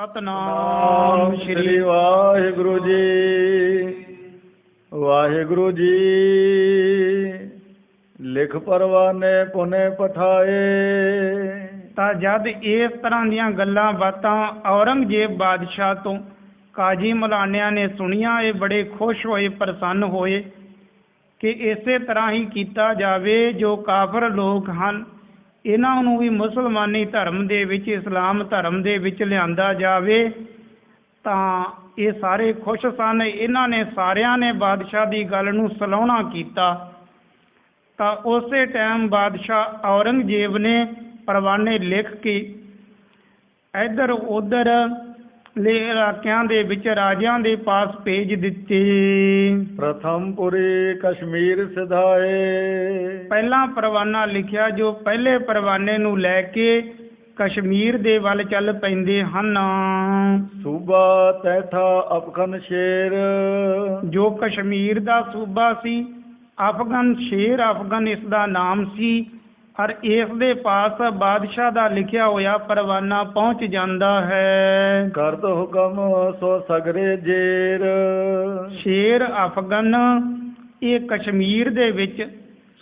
ਸਤਨਾਮ ਸ੍ਰੀ ਵਾਹਿਗੁਰੂ ਜੀ। ਵਾਹਿਗੁਰੂ ਜੀ ਲਿਖ ਪਰਵਾਨੇ ਪੁਨੇ ਪਠਾਏ। ਤਾਂ ਜਦ ਇਸ ਤਰ੍ਹਾਂ ਦੀਆਂ ਗੱਲਾਂ ਬਾਤਾਂ ਔਰੰਗਜ਼ੇਬ ਬਾਦਸ਼ਾਹ ਤੋਂ ਕਾਜੀ ਮਲਾਨਿਆਂ ਨੇ ਸੁਣੀਆਂ, ਇਹ ਬੜੇ ਖੁਸ਼ ਹੋਏ, ਪ੍ਰਸੰਨ ਹੋਏ ਕਿ ਇਸੇ ਤਰ੍ਹਾਂ ਹੀ ਕੀਤਾ ਜਾਵੇ। ਜੋ ਕਾਫਰ ਲੋਕ ਹਨ ਇਹਨਾਂ ਨੂੰ ਵੀ ਮੁਸਲਮਾਨੀ ਧਰਮ ਦੇ ਵਿੱਚ, ਇਸਲਾਮ ਧਰਮ ਦੇ ਵਿੱਚ ਲਿਆਂਦਾ ਜਾਵੇ। ਤਾਂ ਇਹ ਸਾਰੇ ਖੁਸ਼ ਸਨ। ਇਹਨਾਂ ਨੇ ਸਾਰਿਆਂ ਨੇ ਬਾਦਸ਼ਾਹ ਦੀ ਗੱਲ ਨੂੰ ਸਲਾਹੁਣਾ ਕੀਤਾ। ਤਾਂ ਉਸੇ ਟਾਈਮ ਬਾਦਸ਼ਾਹ ਔਰੰਗਜ਼ੇਬ ਨੇ ਪਰਵਾਨੇ ਲਿਖ ਕੇ ਇੱਧਰ ਉੱਧਰ ਇਲਾਕਿਆਂ ਦੇ ਵਿੱਚ ਰਾਜਿਆਂ ਦੇ ਪਾਸ ਭੇਜ ਦਿੱਤੇ। ਪ੍ਰਥਮ ਪੁਰੀ ਕਸ਼ਮੀਰ ਸਿਧਾਏ। ਪਹਿਲਾ ਪਰਵਾਨਾ ਲਿਖਿਆ ਜੋ ਪਹਿਲੇ ਪਰਵਾਨੇ ਨੂੰ ਲੈ ਕੇ ਕਸ਼ਮੀਰ ਦੇ ਵੱਲ ਚੱਲ ਪੈਂਦੇ ਹਨ। ਸੂਬਾ ਤੈਠਾ ਅਫਗਨ ਸ਼ੇਰ। ਜੋ ਕਸ਼ਮੀਰ ਦਾ ਸੂਬਾ ਸੀ, ਅਫਗਨ ਸ਼ੇਰ, ਅਫਗਨ ਇਸ ਦਾ ਨਾਮ ਸੀ। ਔਰ ਇਸ ਦੇ ਪਾਸ ਬਾਦਸ਼ਾਹ ਦਾ ਲਿਖਿਆ ਹੋਇਆ ਪਰਵਾਨਾ ਪਹੁੰਚ ਜਾਂਦਾ ਹੈ। ਕਰਤ ਹੁਕਮ ਸੋ ਸਗਰੇ ਜੇਰ। ਸ਼ੇਰ ਅਫਗਨ ਇਹ ਕਸ਼ਮੀਰ ਦੇ ਵਿੱਚ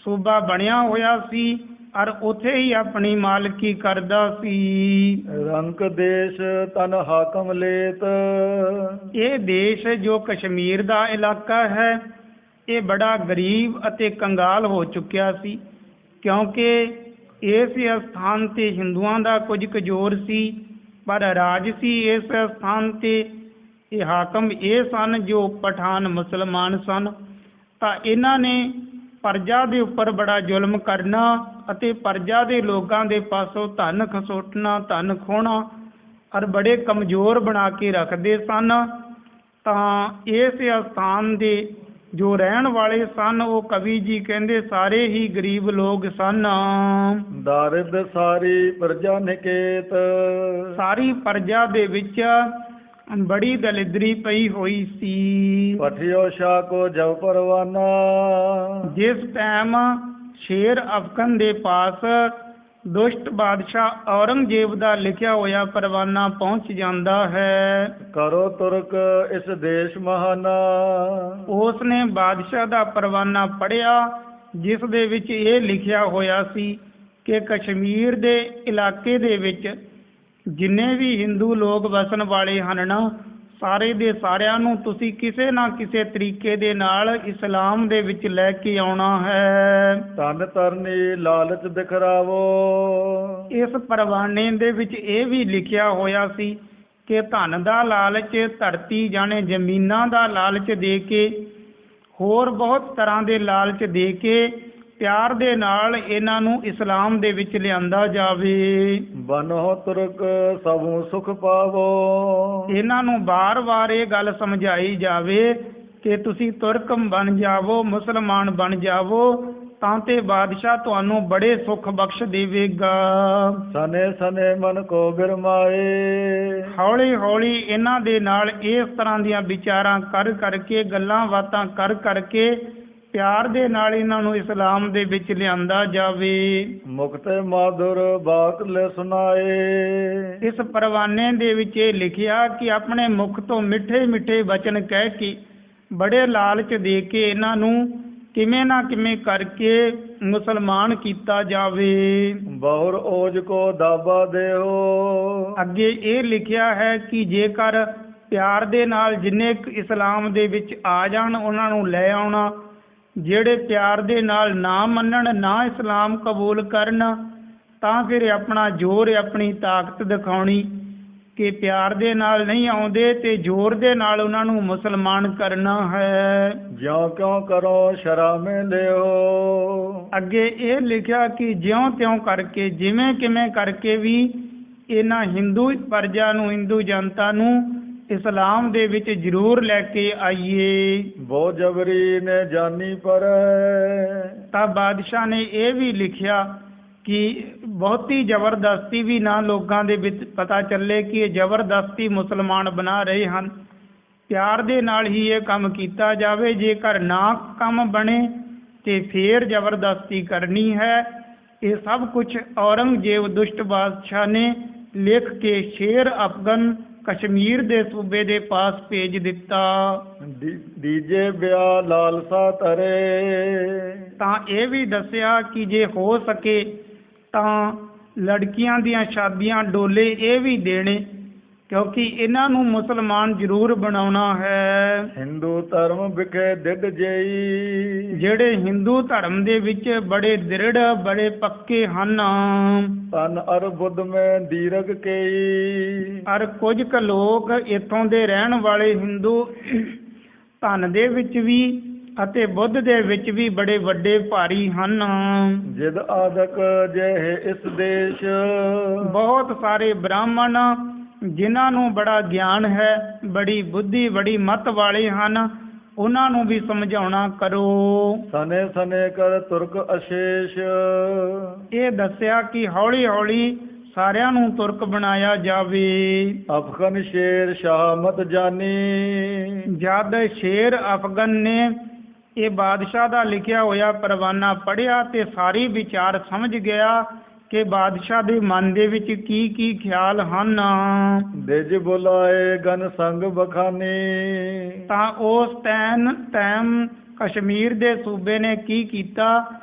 ਸੂਬਾ ਬਣਿਆ ਹੋਇਆ ਸੀ ਔਰ ਉੱਥੇ ਹੀ ਆਪਣੀ ਮਾਲਕੀ ਕਰਦਾ ਸੀ। ਰੰਕ ਦੇਸ਼ ਤਨ ਹਾਕਮ ਲੇਤ। ਇਹ ਦੇਸ਼ ਜੋ ਕਸ਼ਮੀਰ ਦਾ ਇਲਾਕਾ ਹੈ ਇਹ ਬੜਾ ਗਰੀਬ ਅਤੇ ਕੰਗਾਲ ਹੋ ਚੁੱਕਿਆ ਸੀ, ਕਿਉਂਕਿ ਇਸ ਸਥਾਨ 'ਤੇ ਹਿੰਦੂਆਂ ਦਾ ਕੁਝ ਕੁ ਜ਼ੋਰ ਸੀ, ਪਰ ਰਾਜ ਸੀ ਇਸ ਸਥਾਨ 'ਤੇ ਇਹ ਹਾਕਮ ਇਹ ਸਨ ਜੋ ਪਠਾਨ ਮੁਸਲਮਾਨ ਸਨ। ਤਾਂ ਇਹਨਾਂ ਨੇ ਪਰਜਾ ਦੇ ਉੱਪਰ ਬੜਾ ਜ਼ੁਲਮ ਕਰਨਾ ਅਤੇ ਪਰਜਾ ਦੇ ਲੋਕਾਂ ਦੇ ਪਾਸੋਂ ਧਨ ਖਸੋਟਣਾ, ਧਨ ਖੋਹਣਾ ਔਰ ਬੜੇ ਕਮਜ਼ੋਰ ਬਣਾ ਕੇ ਰੱਖਦੇ ਸਨ। ਤਾਂ ਇਸ ਸਥਾਨ ਦੇ ਜੋ ਰਹਿਣ ਵਾਲੇ ਸਨ ਉਹ ਕਵੀ ਜੀ ਕਹਿੰਦੇ ਸਾਰੇ ਹੀ ਗਰੀਬ ਲੋਕ ਸਨ। ਦਾਰਿਦ ਸਾਰੀ ਪ੍ਰਜਾ ਨਿਕੇਤ। ਸਾਰੀ ਪ੍ਰਜਾ ਦੇ ਵਿੱਚ ਬੜੀ ਦਲਿਦਰੀ ਪਈ ਹੋਈ ਸੀ। ਪਠਿਓ ਸ਼ਾਹ ਕੋ ਜਬ ਪਰਵਾਨਾ। ਜਿਸ ਟਾਈਮ ਸ਼ੇਰ ਅਫਗਨ ਦੇ ਪਾਸ ਦੁਸ਼ਟ ਬਾਦਸ਼ਾਹ ਔਰੰਗਜ਼ੇਬ ਦਾ ਲਿਖਿਆ ਹੋਇਆ ਪਰਵਾਨਾ ਪਹੁੰਚ ਜਾਂਦਾ ਹੈ। ਕਰੋ ਤੁਰਕ ਇਸ ਦੇਸ਼ ਮਹਾਨਾ। ਉਸ ਨੇ ਬਾਦਸ਼ਾਹ ਦਾ ਪਰਵਾਨਾ ਪੜ੍ਹਿਆ ਜਿਸ ਦੇ ਵਿੱਚ ਇਹ ਲਿਖਿਆ ਹੋਇਆ ਸੀ ਕਿ ਕਸ਼ਮੀਰ ਦੇ ਇਲਾਕੇ ਦੇ ਵਿੱਚ ਜਿੰਨੇ ਵੀ ਹਿੰਦੂ ਲੋਕ ਵਸਣ ਵਾਲੇ ਹਨ ਨਾ, ਸਾਰੇ ਦੇ ਸਾਰਿਆਂ ਨੂੰ ਤੁਸੀਂ ਕਿਸੇ ਨਾ ਕਿਸੇ ਤਰੀਕੇ ਦੇ ਨਾਲ ਇਸਲਾਮ ਦੇ ਵਿੱਚ ਲੈ ਕੇ ਆਉਣਾ ਹੈ। ਧਨ ਧਰਨੀ ਲਾਲਚ ਦਿਖਰਾਵੋ। ਇਸ ਪਰਵਾਨੇ ਦੇ ਵਿੱਚ ਇਹ ਵੀ ਲਿਖਿਆ ਹੋਇਆ ਸੀ ਕਿ ਧਨ ਦਾ ਲਾਲਚ, ਧਰਤੀ ਜਾਣੇ ਜ਼ਮੀਨਾਂ ਦਾ ਲਾਲਚ ਦੇ ਕੇ, ਹੋਰ ਬਹੁਤ ਤਰ੍ਹਾਂ ਦੇ ਲਾਲਚ ਦੇ ਕੇ ਪਿਆਰ ਦੇ ਨਾਲ ਇਹਨਾਂ ਨੂੰ ਇਸਲਾਮ ਦੇ ਵਿੱਚ ਲਿਆਂਦਾ ਜਾਵੇ। ਬਨੋ ਤੁਰਕ ਸਭੂ ਸੁਖ ਪਾਵੋ। ਇਹਨਾਂ ਨੂੰ ਵਾਰ-ਵਾਰ ਇਹ ਗੱਲ ਸਮਝਾਈ ਜਾਵੇ ਕਿ ਤੁਸੀਂ ਤੁਰਕ ਬਣ ਜਾਵੋ, ਮੁਸਲਮਾਨ ਬਣ ਜਾਵੋ, ਤਾਂ ਤੇ ਬਾਦਸ਼ਾਹ ਤੁਹਾਨੂੰ ਬੜੇ ਸੁੱਖ ਬਖਸ਼ ਦੇਵੇਗਾ। ਸਨੇ ਸਨੇ ਮਨ ਕੋ ਬਿਰਮਾਏ। ਹੌਲੀ ਹੌਲੀ ਇਹਨਾਂ ਦੇ ਨਾਲ ਇਸ ਤਰ੍ਹਾਂ ਦੀਆਂ ਵਿਚਾਰਾਂ ਕਰ ਕਰਕੇ, ਗੱਲਾਂ ਬਾਤਾਂ ਕਰ ਕਰਕੇ ਪਿਆਰ ਦੇ ਨਾਲ ਇਹਨਾਂ ਨੂੰ ਇਸਲਾਮ ਦੇ ਵਿੱਚ ਲਿਆਂਦਾ ਜਾਵੇ। ਮੁਕਤੇ ਮਾਧੁਰ ਬਾਤ ਲੈ ਸੁਣਾਏ। ਇਸ ਪਰਵਾਨੇ ਦੇ ਵਿੱਚ ਇਹ ਲਿਖਿਆ ਕਿ ਆਪਣੇ ਮੁਖ ਤੋਂ ਮਿੱਠੇ ਮਿੱਠੇ ਵਚਨ ਕਹਿ ਕੇ, ਬੜੇ ਲਾਲਚ ਦੇ ਕੇ ਇਹਨਾਂ ਨੂੰ ਕਿਵੇਂ ਨਾ ਕਿਵੇਂ ਕਰਕੇ ਮੁਸਲਮਾਨ ਕੀਤਾ ਜਾਵੇ। ਬਹੁਰ ਓਜ ਕੋ ਦਾਬਾ ਦੇਹੋ। ਅੱਗੇ ਇਹ ਲਿਖਿਆ ਹੈ ਕਿ ਜੇਕਰ ਪਿਆਰ ਦੇ ਨਾਲ ਜਿੰਨੇ ਇਸਲਾਮ ਦੇ ਵਿੱਚ ਆ ਜਾਣ ਉਹਨਾਂ ਨੂੰ ਲੈ ਆਉਣਾ, ਜਿਹੜੇ ਪਿਆਰ ਦੇ ਨਾਲ ਨਾ ਮੰਨਣ, ਨਾ ਇਸਲਾਮ ਕਬੂਲ ਕਰਨ, ਤਾਂ ਫਿਰ ਆਪਣਾ ਜ਼ੋਰ, ਆਪਣੀ ਤਾਕਤ ਦਿਖਾਉਣੀ ਕਿ ਪਿਆਰ ਦੇ ਨਾਲ ਨਹੀਂ ਆਉਂਦੇ ਤੇ ਜ਼ੋਰ ਦੇ ਨਾਲ ਉਹਨਾਂ ਨੂੰ ਮੁਸਲਮਾਨ ਕਰਨਾ ਹੈ। ਜਿਉਂ ਕਿਉਂ ਕਰੋ ਸ਼ਰਾਮੇ ਲਿਓ। ਅੱਗੇ ਇਹ ਲਿਖਿਆ ਕਿ ਜਿਉਂ ਤਿਉਂ ਕਰਕੇ, ਜਿਵੇਂ ਕਿਵੇਂ ਕਰਕੇ ਵੀ ਇਹਨਾਂ ਹਿੰਦੂ ਪ੍ਰਜਾ ਨੂੰ, ਹਿੰਦੂ ਜਨਤਾ ਨੂੰ ਇਸਲਾਮ ਦੇ ਵਿੱਚ ਜ਼ਰੂਰ ਲੈ ਕੇ ਆਈਏ। ਬਹੁਤ ਜਬਰੀ ਨੇ ਜਾਨੀ ਪਰ। ਤਾਂ ਬਾਦਸ਼ਾਹ ਨੇ ਇਹ ਵੀ ਲਿਖਿਆ ਕਿ ਬਹੁਤੀ ਜ਼ਬਰਦਸਤੀ ਵੀ ਨਾ ਲੋਕਾਂ ਦੇ ਵਿੱਚ ਪਤਾ ਚੱਲੇ ਕਿ ਇਹ ਜ਼ਬਰਦਸਤੀ ਮੁਸਲਮਾਨ ਬਣਾ ਰਹੇ ਹਨ। ਪਿਆਰ ਦੇ ਨਾਲ ਹੀ ਇਹ ਕੰਮ ਕੀਤਾ ਜਾਵੇ। ਜੇਕਰ ਨਾ ਕੰਮ ਬਣੇ ਤੇ ਫੇਰ ਜ਼ਬਰਦਸਤੀ ਕਰਨੀ ਹੈ। ਇਹ ਸਭ ਕੁਝ ਔਰੰਗਜ਼ੇਬ ਦੁਸ਼ਟ ਬਾਦਸ਼ਾਹ ਨੇ ਲਿਖ ਕੇ ਸ਼ੇਰ ਅਫਗਨ ਕਸ਼ਮੀਰ ਦੇ ਸੂਬੇ ਦੇ ਪਾਸ ਭੇਜ ਦਿੱਤਾ। ਦੀਜੇ ਵਿਆਹ ਲਾਲਸਾ ਧਰੇ। ਤਾਂ ਇਹ ਵੀ ਦੱਸਿਆ ਕਿ ਜੇ ਹੋ ਸਕੇ ਤਾਂ ਲੜਕੀਆਂ ਦੀਆਂ ਸ਼ਾਦੀਆਂ ਡੋਲੇ ਇਹ ਵੀ ਦੇਣੇ, ਕਿਉਂਕਿ ਇਹਨਾਂ ਨੂੰ ਮੁਸਲਮਾਨ ਜ਼ਰੂਰ ਬਣਾਉਣਾ ਹੈ। ਹਿੰਦੂ ਧਰਮ ਵਿਖੇ ਡਿੱਢ ਜਈ। ਜਿਹੜੇ ਹਿੰਦੂ ਧਰਮ ਦੇ ਵਿੱਚ ਬੜੇ ਦ੍ਰਿੜ ਬੜੇ ਪੱਕੇ ਹਨ। ਤਨ ਅਰ ਬੁੱਧ ਮੈਂ ਦੀਰਘ ਕੇਈ। ਅਰ ਕੁਝ ਕੁ ਲੋਕ ਇੱਥੋਂ ਦੇ ਰਹਿਣ ਵਾਲੇ ਹਿੰਦੂ ਧਨ ਦੇ ਵਿੱਚ ਵੀ ਅਤੇ ਬੁੱਧ ਦੇ ਵਿੱਚ ਵੀ ਬੜੇ ਵੱਡੇ ਭਾਰੀ ਹਨ। ਜਿਦ ਆਦਕ ਜਿਹੇ ਇਸ ਦੇਸ਼। ਬਹੁਤ ਸਾਰੇ ਬ੍ਰਾਹਮਣ ਜਿਨ੍ਹਾਂ ਨੂੰ ਬੜਾ ਗਿਆਨ ਹੈ, ਬੜੀ ਬੁੱਧੀ ਬੜੀ ਮੱਤ ਵਾਲੇ ਹਨ, ਉਹਨਾਂ ਨੂੰ ਵੀ ਸਮਝਾਉਣਾ ਕਰੋ। ਸਨੇ ਸਨੇ ਕਰ ਤੁਰਕ ਅਸ਼ੇਸ਼। ਇਹ ਦੱਸਿਆ ਕਿ ਹੌਲੀ ਹੌਲੀ ਸਾਰਿਆਂ ਨੂੰ ਤੁਰਕ ਬਣਾਇਆ ਜਾਵੇ। ਅਫਗਨ ਸ਼ੇਰ ਸ਼ਾਹ ਮਤ ਜਾਨੀ। ਜਦ ਸ਼ੇਰ ਅਫਗਨ ਨੇ ਇਹ ਬਾਦਸ਼ਾਹ ਦਾ ਲਿਖਿਆ ਹੋਇਆ ਪਰਵਾਨਾ ਪੜ੍ਹਿਆ ਤੇ ਸਾਰੀ ਵਿਚਾਰ ਸਮਝ ਗਿਆ ਕਿ ਬਾਦਸ਼ਾਹ ਦੇ ਮਨ ਦੇ ਵਿੱਚ ਕੀ ਕੀ ਖਿਆਲ ਹਨ। ਦਿਜ ਬੁਲਾਏ ਗਨ ਸੰਗ ਬਖਾਨੀ। ਤਾਂ ਉਸ ਟਾਈਮ ਕਸ਼ਮੀਰ ਦੇ ਸੂਬੇ ਨੇ ਕੀ ਕੀਤਾ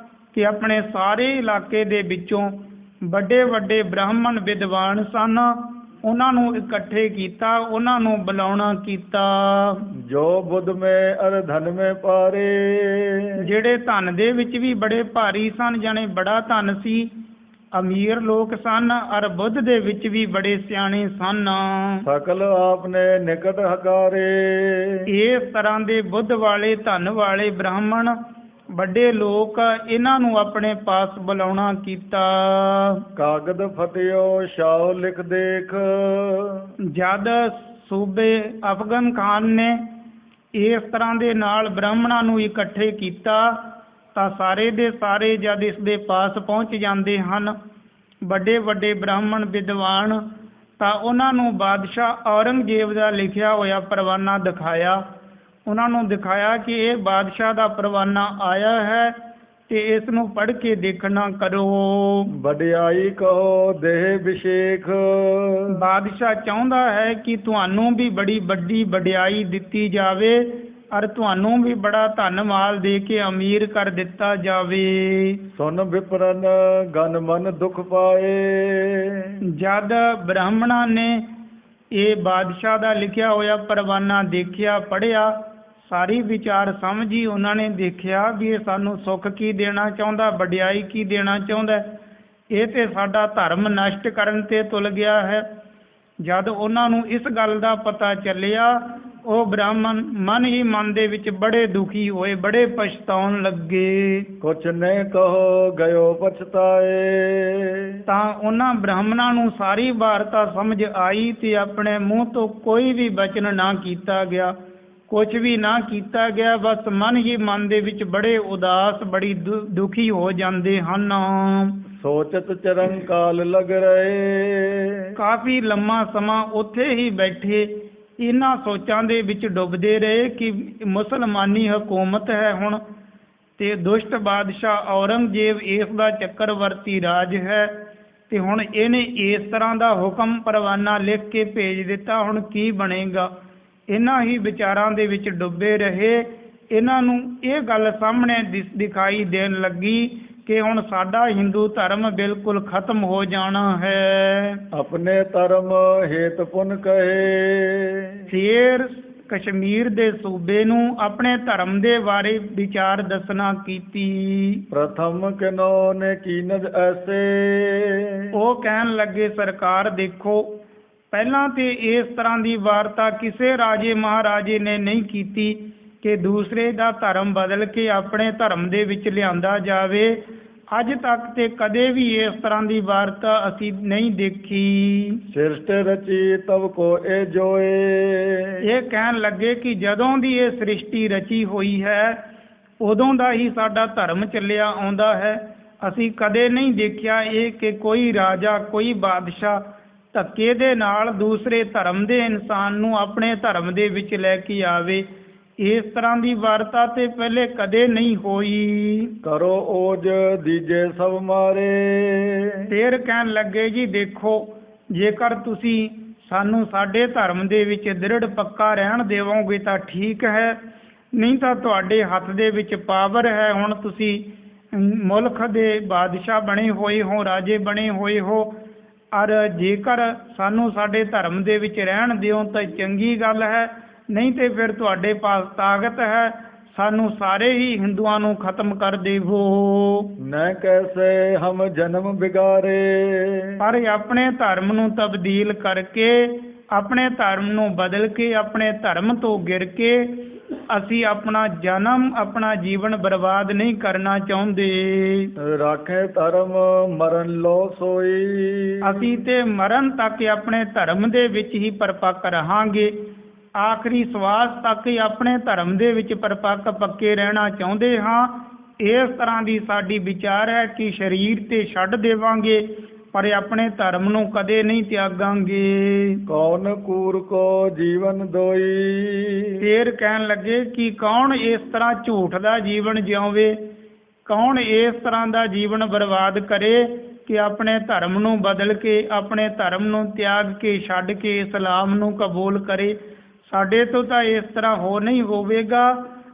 ਕਿ ਆਪਣੇ ਸਾਰੇ ਇਲਾਕੇ ਦੇ ਵਿੱਚੋਂ ਵੱਡੇ ਵੱਡੇ ਬ੍ਰਾਹਮਣ ਵਿਦਵਾਨ ਸਨ, ਉਹਨਾਂ ਨੂੰ ਇਕੱਠੇ ਕੀਤਾ, ਉਹਨਾਂ ਨੂੰ ਬੁਲਾਉਣਾ ਕੀਤਾ। ਜੋ ਬੁੱਧ ਮੈਂ ਅਰ ਧਨ ਮੈਂ ਪਾਰੇ। ਜਿਹੜੇ ਧਨ ਦੇ ਵਿੱਚ ਵੀ ਬੜੇ ਭਾਰੀ ਸਨ, ਜਾਣੇ ਬੜਾ ਧਨ ਸੀ, ਅਮੀਰ ਲੋਕ ਸਨ, ਅਰ ਬੁੱਧ ਦੇ ਵਿੱਚ ਵੀ ਬੜੇ ਸਿਆਣੇ ਸਨ। ਸਕਲ ਆਪਨੇ ਨਿਕਟ ਹਕਾਰੇ। ਇਸ ਤਰ੍ਹਾਂ ਦੇ ਬੁੱਧ ਵਾਲੇ ਧਨ ਵਾਲੇ ਬ੍ਰਾਹਮਣ ਵੱਡੇ ਲੋਕ ਇਹਨਾਂ ਨੂੰ ਆਪਣੇ ਪਾਸ ਬੁਲਾਉਣਾ ਕੀਤਾ। ਕਾਗਦ ਫਤਿਓ ਸ਼ਾਹ ਲਿਖ ਦੇਖ। ਜਦ ਸੂਬੇ ਅਫਗਨ ਖਾਨ ਨੇ ਇਸ ਤਰ੍ਹਾਂ ਦੇ ਨਾਲ ਬ੍ਰਾਹਮਣਾਂ ਨੂੰ ਇਕੱਠੇ ਕੀਤਾ ਤਾਂ ਸਾਰੇ ਦੇ ਸਾਰੇ ਜਦ ਇਸ ਦੇ ਪਾਸ ਪਹੁੰਚ ਜਾਂਦੇ ਹਨ ਵੱਡੇ ਵੱਡੇ ਬ੍ਰਾਹਮਣ ਵਿਦਵਾਨ, ਤਾਂ ਉਹਨਾਂ ਨੂੰ ਬਾਦਸ਼ਾਹ ਔਰੰਗਜ਼ੇਬ ਦਾ ਲਿਖਿਆ ਹੋਇਆ ਪਰਵਾਨਾ ਦਿਖਾਇਆ। ਉਹਨਾਂ ਨੂੰ ਦਿਖਾਇਆ ਕਿ ਇਹ ਬਾਦਸ਼ਾਹ ਦਾ ਪਰਵਾਨਾ ਆਇਆ ਹੈ ਤੇ ਇਸ ਨੂੰ ਪੜ੍ਹ ਕੇ ਦੇਖਣਾ ਕਰੋ। ਵਡਿਆਈ ਕਹੋ ਦੇਹ ਵਿਸ਼ੇਖ। ਬਾਦਸ਼ਾਹ ਚਾਹੁੰਦਾ ਹੈ ਕਿ ਤੁਹਾਨੂੰ ਵੀ ਬੜੀ ਵੱਡੀ ਵਡਿਆਈ ਦਿੱਤੀ ਜਾਵੇ ਅਰ ਤੁਹਾਨੂੰ ਵੀ ਬੜਾ ਧਨ ਮਾਲ ਦੇ ਕੇ ਅਮੀਰ ਕਰ ਦਿੱਤਾ ਜਾਵੇ। ਸੁਨ ਵਿਪਰਨ ਗਨ ਮਨ ਦੁਖ ਪਾਏ। ਜਦ ਬ੍ਰਾਹਮਣਾਂ ਨੇ ਇਹ ਬਾਦਸ਼ਾਹ ਦਾ ਲਿਖਿਆ ਹੋਇਆ ਪਰਵਾਨਾ ਦੇਖਿਆ, ਪੜ੍ਹਿਆ, ਸਾਰੀ ਵਿਚਾਰ ਸਮਝੀ, ਉਹਨਾਂ ਨੇ ਦੇਖਿਆ ਵੀ ਇਹ ਸਾਨੂੰ ਸੁੱਖ ਕੀ ਦੇਣਾ ਚਾਹੁੰਦਾ, ਵਡਿਆਈ ਕੀ ਦੇਣਾ ਚਾਹੁੰਦਾ, ਇਹ ਤੇ ਸਾਡਾ ਧਰਮ ਨਸ਼ਟ ਕਰਨ ਤੇ ਤੁਲ ਗਿਆ ਹੈ। ਜਦ ਉਹਨਾਂ ਨੂੰ ਇਸ ਗੱਲ ਦਾ ਪਤਾ ਚੱਲਿਆ, ਉਹ ਬ੍ਰਾਹਮਣ ਮਨ ਹੀ ਮਨ ਦੇ ਵਿੱਚ ਬੜੇ ਦੁਖੀ ਹੋਏ, ਬੜੇ ਪਛਤਾਉਣ ਲੱਗੇ। ਕੁਛ ਨੇ ਕਹੋ ਗਇਓ ਪਛਤਾਏ। ਤਾਂ ਉਹਨਾਂ ਬ੍ਰਾਹਮਣਾਂ ਨੂੰ ਸਾਰੀ ਵਾਰਤਾ ਸਮਝ ਆਈ ਤੇ ਆਪਣੇ ਮੂੰਹ ਤੋਂ ਕੋਈ ਵੀ ਬਚਨ ਨਾ ਕੀਤਾ ਗਿਆ, ਕੁਛ ਵੀ ਨਾ ਕੀਤਾ ਗਿਆ, ਬਸ ਮਨ ਹੀ ਮਨ ਦੇ ਵਿੱਚ ਬੜੇ ਉਦਾਸ, ਬੜੀ ਦੁਖੀ ਹੋ ਜਾਂਦੇ ਹਨ। ਸੋਚਤ ਚਰਨਕਾਲ ਲਗ ਰਹੇ। ਕਾਫੀ ਲੰਮਾ ਸਮਾਂ ਉੱਥੇ ਹੀ ਬੈਠੇ ਇਹਨਾਂ ਸੋਚਾਂ ਦੇ ਵਿੱਚ ਡੁੱਬਦੇ ਰਹੇ ਕਿ ਮੁਸਲਮਾਨੀ ਹਕੂਮਤ ਹੈ ਹੁਣ, ਤੇ ਦੁਸ਼ਟ ਬਾਦਸ਼ਾਹ ਔਰੰਗਜ਼ੇਬ ਇਸ ਦਾ ਚੱਕਰਵਰਤੀ ਰਾਜ ਹੈ, ਤੇ ਹੁਣ ਇਹਨੇ ਇਸ ਤਰ੍ਹਾਂ ਦਾ ਹੁਕਮ ਪਰਵਾਨਾ ਲਿਖ ਕੇ ਭੇਜ ਦਿੱਤਾ, ਹੁਣ ਕੀ ਬਣੇਗਾ। ਇਹਨਾਂ ਹੀ ਵਿਚਾਰਾਂ ਦੇ ਵਿੱਚ ਡੁੱਬੇ ਰਹੇ। ਇਹਨਾਂ ਨੂੰ ਇਹ ਗੱਲ ਸਾਹਮਣੇ ਦਿਖਾਈ ਦੇਣ ਲੱਗੀ ਕਿ ਹੁਣ ਸਾਡਾ ਹਿੰਦੂ ਧਰਮ ਬਿਲਕੁਲ ਖਤਮ ਹੋ ਜਾਣਾ ਹੈ। ਆਪਣੇ ਧਰਮ ਹੇਤ ਪੁਨ ਕਹੇ। ਫਿਰ ਕਸ਼ਮੀਰ ਦੇ ਸੂਬੇ ਨੂੰ ਆਪਣੇ ਧਰਮ ਦੇ ਬਾਰੇ ਵਿਚਾਰ ਦੱਸਣਾ ਕੀਤੀ। ਪ੍ਰਥਮ ਕਿਨੋ ਨੇ ਕੀਨਦ ਐਸੇ। ਉਹ ਕਹਿਣ ਲੱਗੇ, ਸਰਕਾਰ ਦੇਖੋ, ਪਹਿਲਾਂ ਤੇ ਇਸ ਤਰ੍ਹਾਂ ਦੀ ਵਾਰਤਾ ਕਿਸੇ ਰਾਜੇ ਮਹਾਰਾਜੇ ਨੇ ਨਹੀਂ ਕੀਤੀ ਕਿ ਦੂਸਰੇ ਦਾ ਧਰਮ ਬਦਲ ਕੇ ਆਪਣੇ ਧਰਮ ਦੇ ਵਿੱਚ ਲਿਆਂਦਾ ਜਾਵੇ। ਅੱਜ ਤੱਕ ਤੇ ਕਦੇ ਵੀ ਇਸ ਤਰ੍ਹਾਂ ਦੀ ਵਾਰਤਾ ਅਸੀਂ ਨਹੀਂ ਦੇਖੀ। ਸ੍ਰਿਸ਼ਟ ਰਚੀ ਤਬ ਕੋ ਇਹ ਜੋਏ। ਇਹ ਕਹਿਣ ਲੱਗੇ ਕਿ ਜਦੋਂ ਦੀ ਇਹ ਸ੍ਰਿਸ਼ਟੀ ਰਚੀ ਹੋਈ ਹੈ ਉਦੋਂ ਦਾ ਹੀ ਸਾਡਾ ਧਰਮ ਚੱਲਿਆ ਆਉਂਦਾ ਹੈ। ਅਸੀਂ ਕਦੇ ਨਹੀਂ ਦੇਖਿਆ ਇਹ ਕਿ ਕੋਈ ਰਾਜਾ, ਕੋਈ ਬਾਦਸ਼ਾਹ ਧੱਕੇ ਦੇ ਨਾਲ ਦੂਸਰੇ ਧਰਮ ਦੇ ਇਨਸਾਨ ਨੂੰ ਆਪਣੇ ਧਰਮ ਦੇ ਵਿੱਚ ਲੈ ਕੇ ਆਵੇ। ਇਸ ਤਰ੍ਹਾਂ ਦੀ ਵਾਰਤਾ ਤੇ ਪਹਿਲੇ ਕਦੇ ਨਹੀਂ ਹੋਈ। ਕਰੋ ਓਜ ਦੀਜੇ ਸਭ ਮਾਰੇ। ਫੇਰ ਕਹਿਣ ਲੱਗੇ, ਜੀ ਦੇਖੋ, ਜੇਕਰ ਤੁਸੀਂ ਸਾਨੂੰ ਸਾਡੇ ਧਰਮ ਦੇ ਵਿੱਚ ਦ੍ਰਿੜ ਪੱਕਾ ਰਹਿਣ ਦੇਵੋਗੇ ਤਾਂ ਠੀਕ ਹੈ, ਨਹੀਂ ਤਾਂ ਤੁਹਾਡੇ ਹੱਥ ਦੇ ਵਿੱਚ ਪਾਵਰ ਹੈ। ਹੁਣ ਤੁਸੀਂ ਮੁਲਕ ਦੇ ਬਾਦਸ਼ਾਹ ਬਣੇ ਹੋਏ ਹੋ, ਰਾਜੇ ਬਣੇ ਹੋਏ ਹੋ, ਔਰ ਜੇਕਰ ਸਾਨੂੰ ਸਾਡੇ ਧਰਮ ਦੇ ਵਿੱਚ ਰਹਿਣ ਦਿਓ ਤਾਂ ਚੰਗੀ ਗੱਲ ਹੈ, ਨਹੀਂ ਤੇ ਫਿਰ ਤੁਹਾਡੇ ਪਾਸ ਤਾਕਤ ਹੈ, ਸਾਨੂੰ ਸਾਰੇ ਹੀ ਹਿੰਦੂਆਂ ਨੂੰ ਖਤਮ ਕਰ ਦੇਵੋ। न कैसे हम जन्म बिगारे, ਪਰ ਆਪਣੇ ਧਰਮ ਨੂੰ ਤਬਦੀਲ ਕਰਕੇ, ਆਪਣੇ ਧਰਮ ਨੂੰ ਬਦਲ ਕੇ, ਆਪਣੇ ਧਰਮ ਤੋਂ ਗਿਰ ਕੇ ਅਸੀਂ ਆਪਣਾ ਜਨਮ, ਆਪਣਾ ਜੀਵਨ ਬਰਬਾਦ ਨਹੀਂ ਕਰਨਾ ਚਾਹੁੰਦੇ। राखे धर्म मरण लो सोई, ਅਸੀਂ ਤੇ ਮਰਨ ਤੱਕ ਆਪਣੇ ਧਰਮ ਦੇ ਵਿੱਚ ਹੀ ਪਰਪੱਕ ਰਹਾਂਗੇ, ਆਖਰੀ ਸਵਾਸ ਤੱਕ ਹੀ ਆਪਣੇ ਧਰਮ ਦੇ ਵਿੱਚ ਪਰਪੱਕ ਪੱਕੇ ਰਹਿਣਾ ਚਾਹੁੰਦੇ ਹਾਂ। ਇਸ ਤਰ੍ਹਾਂ ਦੀ ਸਾਡੀ ਵਿਚਾਰ ਹੈ ਕਿ ਸਰੀਰ ਤੇ ਛੱਡ ਦੇਵਾਂਗੇ ਪਰ ਆਪਣੇ ਧਰਮ ਨੂੰ ਕਦੇ ਨਹੀਂ ਤਿਆਗਾਂਗੇ। कौन कूर को जीवन दोई, ਫੇਰ ਕਹਿਣ ਲੱਗੇ ਕਿ ਕੌਣ ਇਸ ਤਰ੍ਹਾਂ ਝੂਠ ਦਾ ਜੀਵਨ ਜਿਉਵੇ, ਕੌਣ ਇਸ ਤਰ੍ਹਾਂ ਦਾ ਜੀਵਨ ਬਰਬਾਦ ਕਰੇ ਕਿ ਆਪਣੇ ਧਰਮ ਨੂੰ ਬਦਲ ਕੇ, ਆਪਣੇ ਧਰਮ ਨੂੰ ਤਿਆਗ ਕੇ, ਛੱਡ ਕੇ ਇਸਲਾਮ ਨੂੰ ਕਬੂਲ ਕਰੇ। ਸਾਡੇ ਤੋਂ ਤਾਂ ਇਸ ਤਰ੍ਹਾਂ ਹੋ ਨਹੀਂ ਹੋਵੇਗਾ।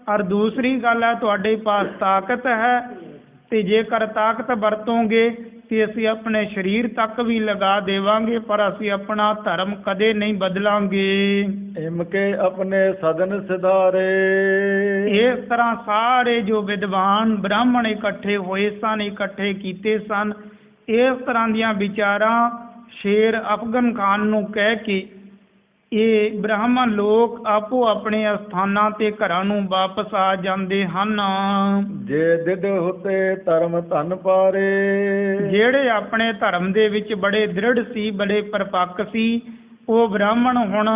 ਔਰ ਦੂਸਰੀ ਗੱਲ ਹੈ, ਤੁਹਾਡੇ ਪਾਸ ਤਾਕਤ ਹੈ ਤੇ ਜੇਕਰ ਤਾਕਤ ਵਰਤੋਂਗੇ ਤੇ ਅਸੀਂ ਆਪਣੇ ਸਰੀਰ ਤੱਕ ਵੀ ਲਗਾ ਦੇਵਾਂਗੇ ਪਰ ਅਸੀਂ ਆਪਣਾ ਧਰਮ ਕਦੇ ਨਹੀਂ ਬਦਲਾਂਗੇ। इनके अपने सदन सिधारे, ਇਸ ਤਰ੍ਹਾਂ ਸਾਰੇ ਜੋ ਵਿਦਵਾਨ ਬ੍ਰਾਹਮਣ ਇਕੱਠੇ ਹੋਏ ਸਨ, ਇਕੱਠੇ ਕੀਤੇ ਸਨ, ਇਸ ਤਰ੍ਹਾਂ ਦੀਆਂ ਵਿਚਾਰਾਂ ਸ਼ੇਰ ਅਫਗਨ ਖਾਨ ਨੂੰ ਕਹਿ ਕੇ ਇਹ ਬ੍ਰਾਹਮਣ ਲੋਕ ਆਪੋ ਆਪਣੇ ਸਥਾਨਾਂ ਤੇ ਘਰਾਂ ਨੂੰ ਵਾਪਸ ਆ ਜਾਂਦੇ ਹਨ। जे दिद होते धर्म धन पारे, ਜਿਹੜੇ ਆਪਣੇ ਧਰਮ ਦੇ ਵਿੱਚ ਬੜੇ ਦ੍ਰਿੜ ਸੀ, ਬੜੇ ਪਰਪੱਕ ਸੀ, ਉਹ ਬ੍ਰਾਹਮਣ ਹੁਣ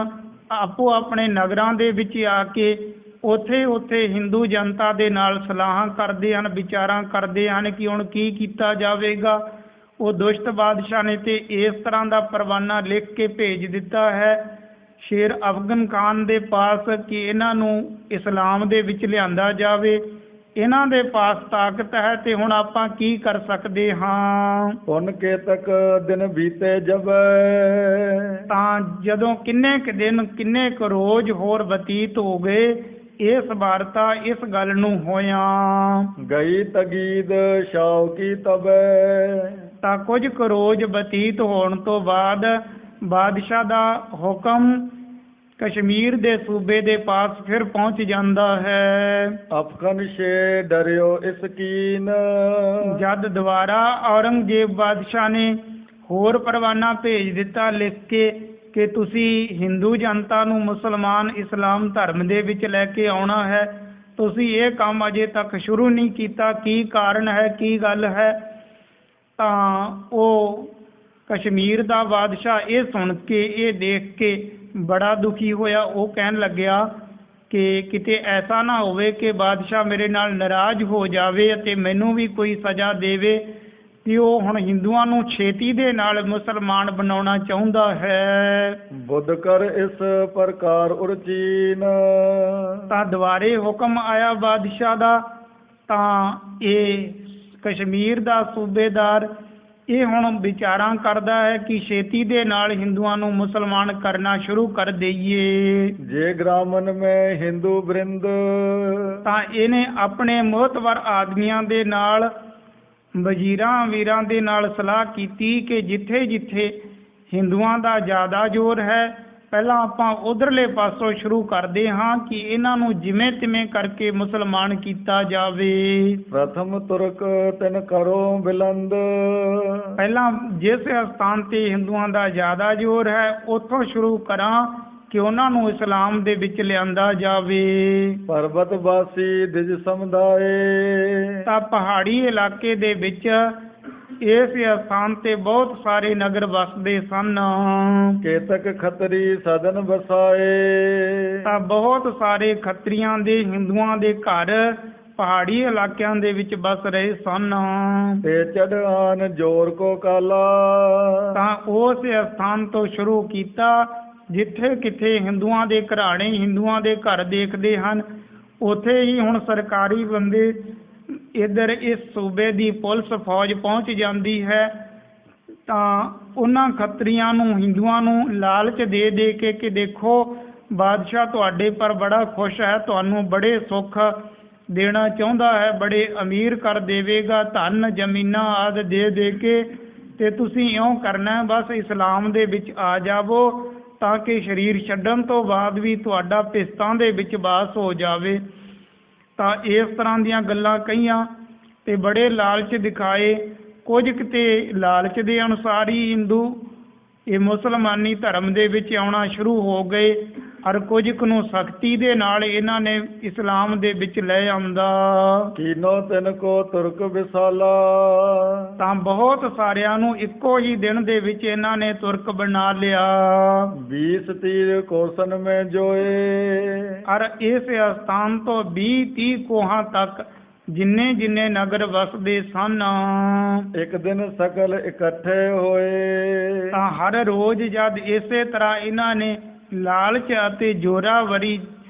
ਆਪੋ ਆਪਣੇ ਨਗਰਾਂ ਦੇ ਵਿੱਚ ਆ ਕੇ ਉੱਥੇ ਹਿੰਦੂ ਜਨਤਾ ਦੇ ਨਾਲ ਸਲਾਹਾਂ ਕਰਦੇ ਹਨ, ਵਿਚਾਰਾਂ ਕਰਦੇ ਹਨ ਕਿ ਹੁਣ ਕੀ ਕੀਤਾ ਜਾਵੇਗਾ। ਉਹ ਦੁਸ਼ਟ ਬਾਦਸ਼ਾਹ ਨੇ ਤੇ ਇਸ ਤਰ੍ਹਾਂ ਦਾ ਪਰਵਾਨਾ ਲਿਖ ਕੇ ਭੇਜ ਦਿੱਤਾ ਹੈ ਸ਼ੇਰ ਅਫਗਨ ਖਾਨ ਦੇ ਪਾਸ ਕਿ ਇਹਨਾਂ ਨੂੰ ਇਸਲਾਮ ਦੇ ਵਿੱਚ ਲਿਆਂਦਾ ਜਾਵੇ। ਇਹਨਾਂ ਦੇ ਪਾਸ ਤਾਕਤ ਹੈ ਤੇ ਹੁਣ ਆਪਾਂ ਕੀ ਕਰ ਸਕਦੇ ਹਾਂ। उनके तक दिन बीते जब, ਤਾਂ ਜਦੋਂ ਕਿੰਨੇ ਕੁ ਦਿਨ, ਕਿੰਨੇ ਕੁ ਰੋਜ਼ ਹੋਰ ਬਤੀਤ ਹੋ ਗਏ ਇਸ ਵਾਰਤਾ, ਇਸ ਗੱਲ ਨੂੰ ਹੋਇਆ। गई तगीद शाव की तब, ਤਾਂ ਕੁਝ ਕੁ ਰੋਜ਼ ਬਤੀਤ ਹੋਣ ਤੋਂ ਬਾਅਦ ਬਾਦਸ਼ਾਹ ਦਾ ਹੁਕਮ ਕਸ਼ਮੀਰ ਦੇ ਸੂਬੇ ਦੇ ਪਾਸ ਫਿਰ ਪਹੁੰਚ ਜਾਂਦਾ ਹੈ। अफगन से डरियो इसकीन, ਜਦ ਦੁਬਾਰਾ ਔਰੰਗਜ਼ੇਬ ਬਾਦਸ਼ਾਹ ਨੇ ਹੋਰ ਪਰਵਾਨਾ ਭੇਜ ਦਿੱਤਾ ਲਿਖ ਕੇ ਕਿ ਤੁਸੀਂ ਹਿੰਦੂ ਜਨਤਾ ਨੂੰ ਮੁਸਲਮਾਨ ਇਸਲਾਮ ਧਰਮ ਦੇ ਵਿੱਚ ਲੈ ਕੇ ਆਉਣਾ ਹੈ, ਤੁਸੀਂ ਇਹ ਕੰਮ ਅਜੇ ਤੱਕ ਸ਼ੁਰੂ ਨਹੀਂ ਕੀਤਾ, ਕੀ ਕਾਰਨ ਹੈ, ਕੀ ਗੱਲ ਹੈ। ਤਾਂ ਉਹ ਕਸ਼ਮੀਰ ਦਾ ਬਾਦਸ਼ਾਹ ਇਹ ਸੁਣ ਕੇ, ਇਹ ਦੇਖ ਕੇ ਬੜਾ ਦੁਖੀ ਹੋਇਆ। ਉਹ ਕਹਿਣ ਲੱਗਿਆ ਕਿ ਕਿਤੇ ਐਸਾ ਨਾ ਹੋਵੇ ਕਿ ਬਾਦਸ਼ਾਹ ਮੇਰੇ ਨਾਲ ਨਾਰਾਜ਼ ਹੋ ਜਾਵੇ ਅਤੇ ਮੈਨੂੰ ਵੀ ਕੋਈ ਸਜ਼ਾ ਦੇਵੇ ਕਿ ਉਹ ਹੁਣ ਹਿੰਦੂਆਂ ਨੂੰ ਛੇਤੀ ਦੇ ਨਾਲ ਮੁਸਲਮਾਨ ਬਣਾਉਣਾ ਚਾਹੁੰਦਾ ਹੈ। बुध कर इस प्रकार उर्चीन, ਤਾਂ ਦੁਬਾਰੇ ਹੁਕਮ ਆਇਆ ਬਾਦਸ਼ਾਹ ਦਾ। ਤਾਂ ਇਹ ਕਸ਼ਮੀਰ ਦਾ ਸੂਬੇਦਾਰ ਇਹ ਹੁਣ ਵਿਚਾਰਾਂ ਕਰਦਾ ਹੈ ਕਿ ਛੇਤੀ ਦੇ ਨਾਲ ਹਿੰਦੂਆਂ ਨੂੰ ਮੁਸਲਮਾਨ ਕਰਨਾ ਸ਼ੁਰੂ ਕਰ ਦਈਏ। जे ग्रामन में हिंदू वृंद, ਤਾਂ ਇਹਨੇ ਆਪਣੇ ਮੋਹਤਵਰ ਆਦਮੀਆਂ ਦੇ ਨਾਲ, ਵਜ਼ੀਰਾਂ ਵੀਰਾਂ ਦੇ ਨਾਲ ਸਲਾਹ ਕੀਤੀ ਕਿ ਜਿੱਥੇ ਜਿੱਥੇ ਹਿੰਦੂਆਂ ਦਾ ਜ਼ਿਆਦਾ ਜ਼ੋਰ ਹੈ ਪਹਿਲਾਂ ਆਪਾਂ ਉਧਰਲੇ ਪਾਸੋਂ ਸ਼ੁਰੂ ਕਰਦੇ ਹਾਂ ਕਿ ਇਹਨਾਂ ਨੂੰ ਜਿਵੇਂ ਤਿਵੇਂ ਕਰਕੇ ਮੁਸਲਮਾਨ ਕੀਤਾ ਜਾਵੇ। प्रथम तुर्क तिन करो बिलंद, ਪਹਿਲਾਂ ਜਿਸ ਸਥਾਨ ਤੇ ਹਿੰਦੂਆਂ ਦਾ ਜ਼ਿਆਦਾ ਜ਼ੋਰ ਹੈ ਉੱਥੋਂ ਸ਼ੁਰੂ ਕਰਾਂ ਕਿ ਉਹਨਾਂ ਨੂੰ ਇਸਲਾਮ ਦੇ ਵਿੱਚ ਲਿਆਂਦਾ ਜਾਵੇ। पर्वत वासी दिज समुदाय, ਤਾਂ ਪਹਾੜੀ ਇਲਾਕੇ ਦੇ ਵਿੱਚ ਇਸ ਸਥਾਨ ਤੇ ਬਹੁਤ ਸਾਰੇ ਨਗਰ ਵਸਦੇ ਸਨ। केतक खतरी सदन बसाए, ਤਾਂ ਬਹੁਤ ਸਾਰੇ ਖੱਤਰੀਆਂ ਦੇ, ਹਿੰਦੂਆਂ ਦੇ ਘਰ ਪਹਾੜੀ ਇਲਾਕਿਆਂ ਦੇ ਵਿੱਚ ਵਸ ਰਹੇ ਸਨ। ते चढ़ान जोर को काला, ਤਾਂ ਉਸ ਸਥਾਨ ਤੋਂ ਸ਼ੁਰੂ ਕੀਤਾ ਜਿੱਥੇ ਕਿਤੇ ਹਿੰਦੂਆਂ ਦੇ ਘਰਾਣੇ, ਹਿੰਦੂਆਂ ਦੇ ਘਰ ਦੇਖਦੇ ਹਨ ਉੱਥੇ ਹੀ ਹੁਣ ਸਰਕਾਰੀ ਬੰਦੇ ਇੱਧਰ ਇਸ ਸੂਬੇ ਦੀ ਪੁਲਿਸ ਫੌਜ ਪਹੁੰਚ ਜਾਂਦੀ ਹੈ ਤਾਂ ਉਹਨਾਂ ਖੱਤਰੀਆਂ ਨੂੰ, ਹਿੰਦੂਆਂ ਨੂੰ ਲਾਲਚ ਦੇ ਦੇ ਕੇ ਕਿ ਦੇਖੋ ਬਾਦਸ਼ਾਹ ਤੁਹਾਡੇ ਪਰ ਬੜਾ ਖੁਸ਼ ਹੈ, ਤੁਹਾਨੂੰ ਬੜੇ ਸੁੱਖ ਦੇਣਾ ਚਾਹੁੰਦਾ ਹੈ, ਬੜੇ ਅਮੀਰ ਕਰ ਦੇਵੇਗਾ, ਧਨ ਜ਼ਮੀਨਾਂ ਆਦਿ ਦੇ ਦੇ ਕੇ, ਤੇ ਤੁਸੀਂ ਇਉਂ ਕਰਨਾ ਹੈ, ਬਸ ਇਸਲਾਮ ਦੇ ਵਿੱਚ ਆ ਜਾਵੋ ਤਾਂ ਕਿ ਸਰੀਰ ਛੱਡਣ ਤੋਂ ਬਾਅਦ ਵੀ ਤੁਹਾਡਾ ਪਿਸਤਾਂ ਦੇ ਵਿੱਚ ਵਾਸ ਹੋ ਜਾਵੇ। ਤਾਂ ਇਸ ਤਰ੍ਹਾਂ ਦੀਆਂ ਗੱਲਾਂ ਕਹੀਆਂ ਤੇ ਬੜੇ ਲਾਲਚ ਦਿਖਾਏ। ਕੁਝ ਕਿਤੇ ਲਾਲਚ ਦੇ ਅਨੁਸਾਰ ਹੀ ਹਿੰਦੂ ਇਹ ਮੁਸਲਮਾਨੀ ਧਰਮ ਦੇ ਵਿੱਚ ਆਉਣਾ ਸ਼ੁਰੂ ਹੋ ਗਏ, ਔਰ ਕੁਝ ਕੁ ਨੂੰ ਸਖਤੀ ਦੇ ਨਾਲ ਇਹਨਾਂ ਨੇ ਇਸਲਾਮ ਦੇ ਵਿੱਚ ਲੈ ਆਉਂਦਾ। ਕੀਨੋ ਤਿਨ ਕੋ ਤੁਰਕ ਵਿਸਾਲਾ, ਤਾਂ ਬਹੁਤ ਸਾਰਿਆਂ ਨੂੰ ਇੱਕੋ ਹੀ ਦਿਨ ਦੇ ਵਿੱਚ ਇਹਨਾਂ ਨੇ ਤੁਰਕ ਬਣਾ ਲਿਆ। 20 ਤੀਰ ਕੋਸਨ ਮੈਂ ਜੋਏ, ਔਰ ਇਸ ਸਥਾਨ ਤੋਂ 20-30 ਕੋਹਾਂ ਤੱਕ ਜਿੰਨੇ ਜਿੰਨੇ ਨਗਰ ਵਸਦੇ ਸਨ, ਇੱਕ ਦਿਨ ਸਕਲ ਇਕੱਠੇ ਹੋਏ। ਤਾਂ ਹਰ ਰੋਜ਼ ਜਦ ਇਸੇ ਤਰ੍ਹਾਂ ਇਹਨਾਂ ਨੇ ਲਾਲਚ ਅਤੇ ਜ਼ੋਰਾਵਰੀ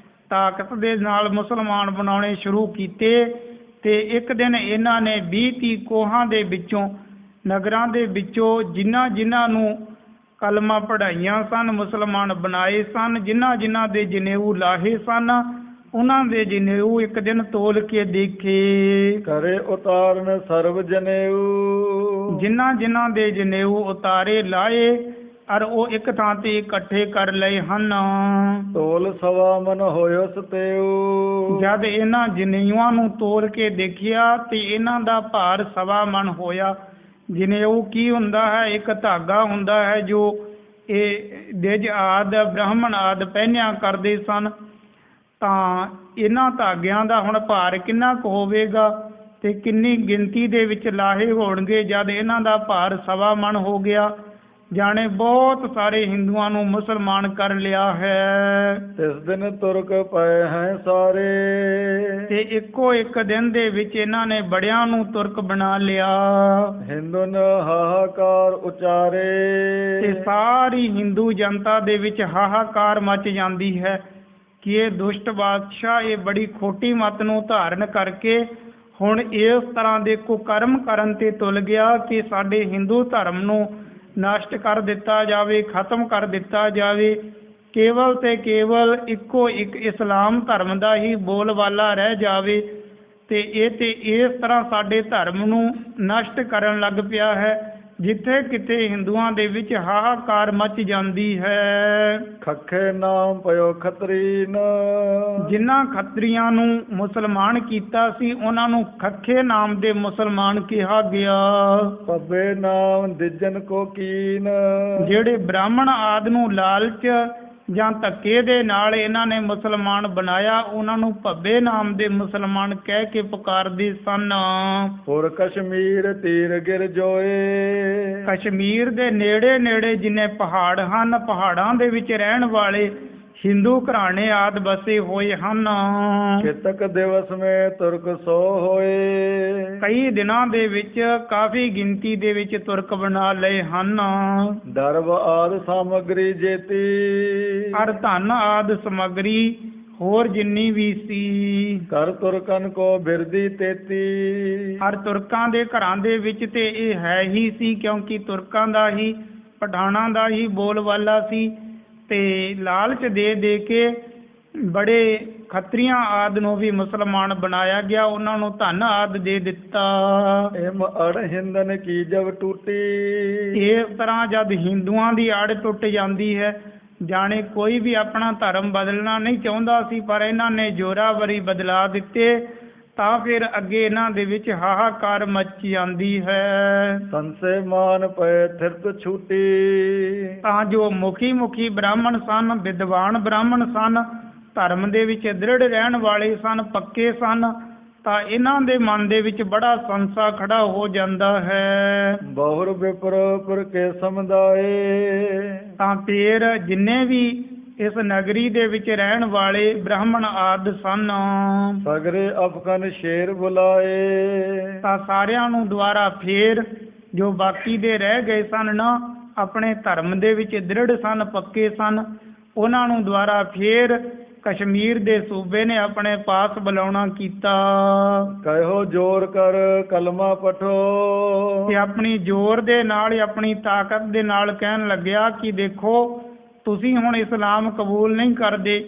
ਤਾਕਤ ਦੇ ਨਾਲ ਮੁਸਲਮਾਨ ਬਣਾਉਣੇ ਸ਼ੁਰੂ ਕੀਤੇ, ਤੇ ਇੱਕ ਦਿਨ ਇਹਨਾਂ ਨੇ 20-30 ਕੋਹਾਂ ਦੇ ਵਿੱਚੋਂ, ਨਗਰਾਂ ਦੇ ਵਿੱਚੋਂ ਜਿਨ੍ਹਾਂ ਨੂੰ ਕਲਮਾ ਪੜ੍ਹਾਈਆਂ ਸਨ, ਮੁਸਲਮਾਨ ਬਣਾਏ ਸਨ, ਜਿਨ੍ਹਾਂ ਦੇ ਜਨੇਊ ਲਾਹੇ ਸਨ, ਉਹਨਾਂ ਦੇ ਜਨੇਊ ਇੱਕ ਦਿਨ ਤੋਲ ਕੇ ਦੇਖੇ। ਕਰੇ ਉਤਾਰਨ ਸਰਬ ਜਨੇਊ, ਜਿਨ੍ਹਾਂ ਦੇ ਜਨੇਊ ਉਤਾਰੇ ਲਾਏ, ਔਰ ਉਹ ਇੱਕ ਥਾਂ ਤੇ ਇਕੱਠੇ ਕਰ ਲਏ ਹਨ। ਤੋਲ ਸਵਾ ਮਨ ਹੋਇਓ ਸਤੇਊ, ਜਦ ਇਹਨਾਂ ਜਨੇਊਆਂ ਨੂੰ ਤੋਲ ਕੇ ਦੇਖਿਆ ਤੇ ਇਹਨਾਂ ਦਾ ਭਾਰ 1.25 ਮਣ ਹੋਇਆ। ਜਨੇਊ ਕੀ ਹੁੰਦਾ ਹੈ? ਇੱਕ ਧਾਗਾ ਹੁੰਦਾ ਹੈ ਜੋ ਇਹ ਦਿਜ ਆਦ ਬ੍ਰਾਹਮਣ ਆਦ ਪਹਿਨਿਆ ਕਰਦੇ ਸਨ। ਤਾਂ ਇਹਨਾਂ ਧਾਗਿਆਂ ਦਾ ਹੁਣ ਭਾਰ ਕਿੰਨਾ ਕੁ ਹੋਵੇਗਾ ਤੇ ਕਿੰਨੀ ਗਿਣਤੀ ਦੇ ਵਿੱਚ ਲਾਹੇ ਹੋਣਗੇ? ਜਦ ਇਹਨਾਂ ਦਾ ਭਾਰ 1.25 ਮਣ ਹੋ ਗਿਆ, ਜਾਣੇ ਬਹੁਤ ਸਾਰੇ ਹਿੰਦੂਆਂ ਨੂੰ ਮੁਸਲਮਾਨ ਕਰ ਲਿਆ ਹੈ। ਇਸ ਦਿਨ ਤੁਰਕ ਪਏ ਹੈ ਸਾਰੇ, ਤੇ ਇੱਕੋ ਇੱਕ ਦਿਨ ਦੇ ਵਿੱਚ ਇਹਨਾਂ ਨੇ ਬੜਿਆਂ ਨੂੰ ਤੁਰਕ ਬਣਾ ਲਿਆ। ਹਿੰਦੂਨ ਹਾਹਾਕਾਰ ਉਚਾਰੇ, ਤੇ ਸਾਰੀ ਹਿੰਦੂ ਜਨਤਾ ਦੇ ਵਿੱਚ ਹਾਹਾਕਾਰ ਮਚ ਜਾਂਦੀ ਹੈ ਕਿ ਇਹ ਦੁਸ਼ਟ ਬਾਦਸ਼ਾਹ ਇਹ ਬੜੀ ਖੋਟੀ ਮੱਤ ਨੂੰ ਧਾਰਨ ਕਰਕੇ ਹੁਣ ਇਸ ਤਰ੍ਹਾਂ ਦੇ ਕੁਕਰਮ ਕਰਨ ਤੇ ਤੁਲ ਗਿਆ ਕਿ ਸਾਡੇ ਹਿੰਦੂ ਧਰਮ ਨੂੰ ਨਸ਼ਟ ਕਰ ਦਿੱਤਾ ਜਾਵੇ, ਖਤਮ ਕਰ ਦਿੱਤਾ ਜਾਵੇ। ਕੇਵਲ ਤੇ ਕੇਵਲ ਇੱਕੋ ਇੱਕ ਇਸਲਾਮ ਧਰਮ ਦਾ ਹੀ ਬੋਲਬਾਲਾ ਰਹਿ ਜਾਵੇ, ਤੇ ਇਸ ਤਰ੍ਹਾਂ ਸਾਡੇ ਧਰਮ ਨੂੰ ਨਸ਼ਟ ਕਰਨ ਲੱਗ ਪਿਆ ਹੈ। ਜਿੱਥੇ ਕਿਤੇ ਹਿੰਦੂਆਂ ਦੇ ਵਿੱਚ ਹਾਹਾਕਾਰ ਮਚ ਜਾਂਦੀ ਹੈ। ਖੱਖੇ ਨਾਮ ਪਇਓ ਖੱਤਰੀਨ, ਜਿਨ੍ਹਾਂ ਖੱਤਰੀਆਂ ਨੂੰ ਮੁਸਲਮਾਨ ਕੀਤਾ ਸੀ ਉਹਨਾਂ ਨੂੰ ਖੱਖੇ ਨਾਮ ਦੇ ਮੁਸਲਮਾਨ ਕਿਹਾ ਗਿਆ। ਪੱਬੇ ਨਾਮ ਦਿਜਨ ਕੋ ਕੀਨ, ਜਿਹੜੇ ਬ੍ਰਾਹਮਣ ਆਦਿ ਨੂੰ ਲਾਲਚ ਜਾਂ ਧੱਕੇ ਦੇ ਨਾਲ ਇਹਨਾਂ ਨੇ ਮੁਸਲਮਾਨ ਬਣਾਇਆ, ਉਹਨਾਂ ਨੂੰ ਭੱਬੇ ਨਾਮ ਦੇ ਮੁਸਲਮਾਨ ਕਹਿ ਕੇ ਪੁਕਾਰਦੇ ਸਨ। ਪੁਰ ਕਸ਼ਮੀਰ ਤੀਰ ਗਿਰ ਜੋਏ, ਕਸ਼ਮੀਰ ਦੇ ਨੇੜੇ ਨੇੜੇ ਜਿੰਨੇ ਪਹਾੜ ਹਨ, ਪਹਾੜਾਂ ਦੇ ਵਿੱਚ ਰਹਿਣ ਵਾਲੇ ਹਿੰਦੂ ਘਰਾਣੇ ਆਦਿ ਬਸੇ ਹੋਏ ਹਨ। ਕਿਤਕ ਦਿਵਸ ਮੇ ਤੁਰਕ ਸੋ ਹੋਏ, ਕਈ ਦਿਨਾਂ ਦੇ ਵਿੱਚ ਕਾਫੀ ਗਿਣਤੀ ਦੇ ਵਿੱਚ ਤੁਰਕ ਬਣਾ ਲਏ ਹਨ। ਦਰਬ ਆਦ ਸਾਮਗਰੀ ਜੇਤੀ, ਅਰ ਧਨ ਆਦਿ ਸਮੱਗਰੀ ਹੋਰ ਜਿੰਨੀ ਵੀ ਸੀ। ਕਰ ਤੁਰਕਨ ਕੋ ਬਿਰਦੀ ਤੇਤੀ, ਹਰ ਤੁਰਕਾਂ ਦੇ ਘਰਾਂ ਦੇ ਵਿੱਚ ਤੇ ਇਹ ਹੈ ਹੀ ਸੀ, ਕਿਉਂਕਿ ਤੁਰਕਾਂ ਦਾ ਹੀ, ਪਠਾਣਾਂ ਦਾ ਹੀ ਬੋਲਬਾਲਾ ਸੀ। ਤੇ ਲਾਲਚ ਦੇ ਦੇ ਕੇ ਬੜੇ ਖੱਤਰੀਆਂ ਆਦਿ ਨੂੰ ਵੀ ਮੁਸਲਮਾਨ ਬਣਾਇਆ ਗਿਆ, ਉਹਨਾਂ ਨੂੰ ਧਨ ਆਦਿ ਦੇ ਦਿੱਤਾ। ਇਮ ਅੜ ਹਿੰਦਨ ਕੀ ਜਬ ਟੂਟੀ, ਇਸ ਤਰ੍ਹਾਂ ਜਦ ਹਿੰਦੂਆਂ ਦੀ ਆੜ ਟੁੱਟ ਜਾਂਦੀ ਹੈ, ਜਾਣੇ ਕੋਈ ਵੀ ਆਪਣਾ ਧਰਮ ਬਦਲਣਾ ਨਹੀਂ ਚਾਹੁੰਦਾ ਸੀ, ਪਰ ਇਹਨਾਂ ਨੇ ਜ਼ੋਰਾਵਰੀ ਬਦਲਾ ਦਿੱਤੇ, ਤਾਂ ਫਿਰ ਅੱਗੇ ਇਹਨਾਂ ਦੇ ਵਿੱਚ ਹਾਹਾਕਾਰ ਮਚ ਜਾਂਦੀ ਹੈ। ਸੰਸੇ ਮਾਨ ਪਏ ਥਿਰਤ ਛੂਟੀ, ਤਾਂ ਜੋ ਮੁਖੀ ਬ੍ਰਾਹਮਣ ਸਨ, ਵਿਦਵਾਨ ਬ੍ਰਾਹਮਣ ਸਨ, ਧਰਮ ਦੇ ਵਿੱਚ ਦ੍ਰਿੜ ਰਹਿਣ ਵਾਲੇ ਸਨ, ਪੱਕੇ ਸਨ, ਤਾਂ ਇਹਨਾਂ ਦੇ ਮਨ ਦੇ ਵਿੱਚ ਬੜਾ ਸੰਸਾ ਖੜਾ ਹੋ ਜਾਂਦਾ ਹੈ। ਬਹੁਰ ਵਿਪਰ ਪੁਰ ਕੇ ਸਮੁਦਾਏ, ਤਾਂ ਫਿਰ ਜਿੰਨੇ ਵੀ ਇਸ ਨਗਰੀ ਦੇ ਵਿੱਚ ਰਹਿਣ ਵਾਲੇ ਬ੍ਰਾਹਮਣ ਆਦਿ ਸਨ, ਸਗਰੇ ਅਫਗਨ ਸ਼ੇਰ ਬੁਲਾਏ, ਤਾਂ ਸਾਰਿਆਂ ਨੂੰ ਦੁਆਰਾ ਫੇਰ ਜੋ ਬਾਕੀ ਦੇ ਰਹਿ ਗਏ ਸਨ ਨਾ, ਆਪਣੇ ਧਰਮ ਦੇ ਵਿੱਚ ਦ੍ਰਿੜ ਸਨ, ਪੱਕੇ ਸਨ, ਉਹਨਾਂ ਨੂੰ ਦੁਆਰਾ ਫੇਰ ਕਸ਼ਮੀਰ ਦੇ ਸੂਬੇ ਨੇ ਆਪਣੇ ਪਾਸ ਬੁਲਾਉਣਾ ਕੀਤਾ ਕਹਿਓ ਜੋਰ ਕਰ ਕਲਮਾ ਪਠੋ ਤੇ ਆਪਣੀ ਜ਼ੋਰ ਦੇ ਨਾਲ, ਆਪਣੀ ਤਾਕਤ ਦੇ ਨਾਲ ਕਹਿਣ ਲੱਗਿਆ ਕਿ ਦੇਖੋ ਤੁਸੀਂ ਹੁਣ ਇਸਲਾਮ ਕਬੂਲ ਨਹੀਂ ਕਰਦੇ,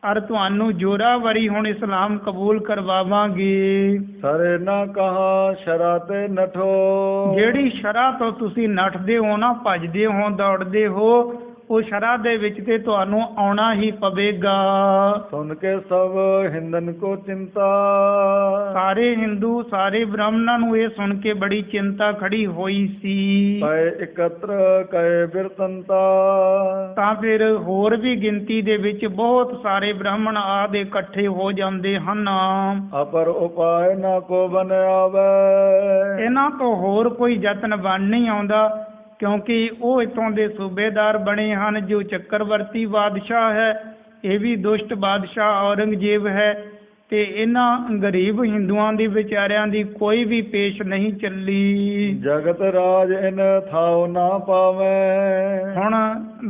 ਔਰ ਤੁਹਾਨੂੰ ਜ਼ੋਰਾਵਰੀ ਹੁਣ ਇਸਲਾਮ ਕਬੂਲ ਕਰਵਾਵਾਂਗੇ। ਸਰੇ ਨਾ ਕਹਾ ਸ਼ਰਾਤੇ ਨਠੋ ਜਿਹੜੀ ਸ਼ਰ੍ਹਾ ਤੋਂ ਤੁਸੀਂ ਨੱਠਦੇ ਹੋ ਨਾ, ਭੱਜਦੇ ਹੋ, ਦੌੜਦੇ ਹੋ, ਉਹ ਸ਼ਰ੍ਹਾ ਦੇ ਵਿੱਚ ਤੇ ਤੁਹਾਨੂੰ ਆਉਣਾ ਹੀ ਪਵੇਗਾ। ਸੁਣ ਕੇ ਸਭ ਹਿੰਦਨ ਕੋ ਚਿੰਤਾ ਸਾਰੇ ਹਿੰਦੂ, ਸਾਰੇ ਬ੍ਰਾਹਮਣਾਂ ਨੂੰ ਇਹ ਸੁਣ ਕੇ ਬੜੀ ਚਿੰਤਾ ਖੜੀ ਹੋਈ ਸੀ। ਪਏ ਇਕੱਤਰ ਕਏ ਬਿਰਤੰਤਾ ਤਾਂ ਫਿਰ ਹੋਰ ਵੀ ਗਿਣਤੀ ਦੇ ਵਿੱਚ ਬਹੁਤ ਸਾਰੇ ਬ੍ਰਾਹਮਣ ਆਦਿ ਇਕੱਠੇ ਹੋ ਜਾਂਦੇ ਹਨ। ਅਪਰ ਉਪਾਏ ਨਾ ਕੋ ਬਨ ਆਵੇ ਇਹਨਾਂ ਤੋਂ ਹੋਰ ਕੋਈ ਯਤਨ ਬਣ ਨਹੀਂ ਆਉਂਦਾ, ਕਿਉਂਕਿ ਉਹ ਇੱਥੋਂ ਦੇ ਸੂਬੇਦਾਰ ਬਣੇ ਹਨ ਜੋ ਚੱਕਰਵਰਤੀ ਬਾਦਸ਼ਾਹ ਹੈ, ਇਹ ਵੀ ਦੁਸ਼ਟ ਬਾਦਸ਼ਾਹ ਔਰੰਗਜ਼ੇਬ ਹੈ, ਤੇ ਇਹਨਾਂ ਗਰੀਬ ਹਿੰਦੂਆਂ ਦੀ ਵਿਚਾਰਿਆਂ ਦੀ ਕੋਈ ਵੀ ਪੇਸ਼ ਨਹੀਂ ਚੱਲੀ। ਜਗਤ ਰਾਜ ਇਨ ਥਾਉ ਨਾ ਪਾਵੇ ਹੁਣ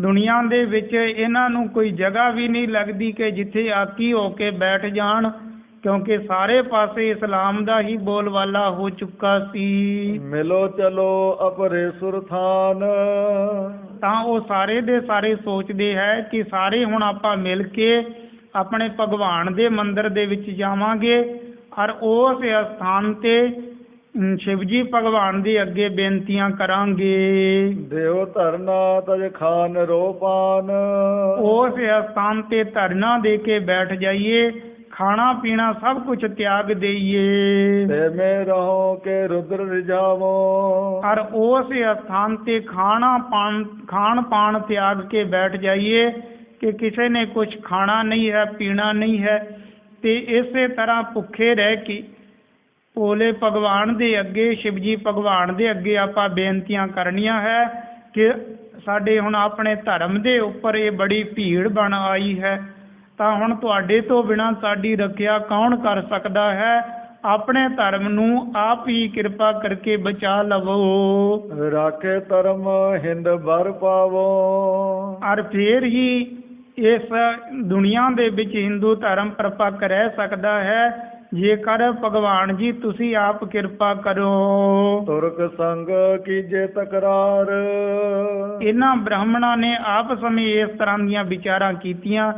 ਦੁਨੀਆ ਦੇ ਵਿੱਚ ਇਹਨਾਂ ਨੂੰ ਕੋਈ ਜਗ੍ਹਾ ਵੀ ਨਹੀਂ ਲੱਗਦੀ ਕਿ ਜਿੱਥੇ ਆਕੀ ਹੋ ਕੇ ਬੈਠ ਜਾਣ, ਕਿਉਂਕਿ ਸਾਰੇ ਪਾਸੇ ਇਸਲਾਮ ਦਾ ਹੀ ਬੋਲਬਾਲਾ ਹੋ ਚੁੱਕਾ ਸੀ। ਮਿਲੋ ਚਲੋ ਅਪਰੇ ਸੁਰਥਾਨ ਤਾਂ ਉਹ ਸਾਰੇ ਦੇ ਸਾਰੇ ਸੋਚਦੇ ਹੈ ਕਿ ਸਾਰੇ ਹੁਣ ਆਪਾਂ ਮਿਲ ਕੇ ਆਪਣੇ ਭਗਵਾਨ ਦੇ ਮੰਦਿਰ ਦੇ ਵਿੱਚ ਜਾਵਾਂਗੇ, ਔਰ ਉਸ ਸਥਾਨ ਤੇ ਸ਼ਿਵਜੀ ਭਗਵਾਨ ਦੇ ਅੱਗੇ ਬੇਨਤੀਆਂ ਕਰਾਂਗੇ। ਦੇਵ ਧਰਨਾ ਤਜ ਖਾਨ ਰੋਪਾਨ ਉਸ ਸਥਾਨ ਤੇ ਧਰਨਾ ਦੇ ਕੇ ਬੈਠ ਜਾਈਏ, ਖਾਣਾ ਪੀਣਾ ਸਭ ਕੁਝ ਤਿਆਗ ਦੇਈਏ, ਤੇ ਮੈਂ ਰਹੋ ਕੇ ਰੁਦਰ ਰਿਜਾਵੋ ਔਰ ਉਸ ਸਥਾਨ ਤੇ ਖਾਣ ਪਾਣ ਤਿਆਗ ਕੇ ਬੈਠ ਜਾਈਏ ਕਿ ਕਿਸੇ ਨੇ ਕੁਝ ਖਾਣਾ ਨਹੀਂ ਹੈ, ਪੀਣਾ ਨਹੀਂ ਹੈ, ਤੇ ਇਸੇ ਤਰ੍ਹਾਂ ਭੁੱਖੇ ਰਹਿ ਕੇ ਭੋਲੇ ਭਗਵਾਨ ਦੇ ਅੱਗੇ, ਸ਼ਿਵਜੀ ਭਗਵਾਨ ਦੇ ਅੱਗੇ ਆਪਾਂ ਬੇਨਤੀਆਂ ਕਰਨੀਆਂ ਹੈ ਕਿ ਸਾਡੇ ਹੁਣ ਆਪਣੇ ਧਰਮ ਦੇ ਉੱਪਰ ਇਹ ਬੜੀ ਭੀੜ ਬਣ ਆਈ ਹੈ, ਤਾਂ ਹੁਣ ਤੁਹਾਡੇ ਤੋਂ ਬਿਨਾਂ ਸਾਡੀ ਰੱਖਿਆ ਕੌਣ ਕਰ ਸਕਦਾ ਹੈ? ਆਪਣੇ ਧਰਮ ਨੂੰ ਆਪ ਹੀ ਕਿਰਪਾ ਕਰਕੇ ਬਚਾ ਲਵੋ। ਰਾਖੇ ਧਰਮ ਹਿੰਦ ਭਰ ਪਾਵੋ। ਔਰ ਫੇਰ ਹੀ ਇਸ ਦੁਨੀਆ ਦੇ ਵਿੱਚ ਹਿੰਦੂ ਧਰਮ ਪਰਪੱਕ ਰਹਿ ਸਕਦਾ ਹੈ, ਜੇਕਰ ਭਗਵਾਨ ਜੀ ਤੁਸੀਂ ਆਪ ਕਿਰਪਾ ਕਰੋ। ਤੁਰਕ ਸੰਗ ਕੀਜੇ ਤਕਰਾਰ। ਇਹਨਾਂ ਬ੍ਰਾਹਮਣਾਂ ਨੇ ਆਪਸ ਵਿੱਚ ਇਸ ਤਰ੍ਹਾਂ ਦੀਆਂ ਵਿਚਾਰਾਂ ਕੀਤੀਆਂ।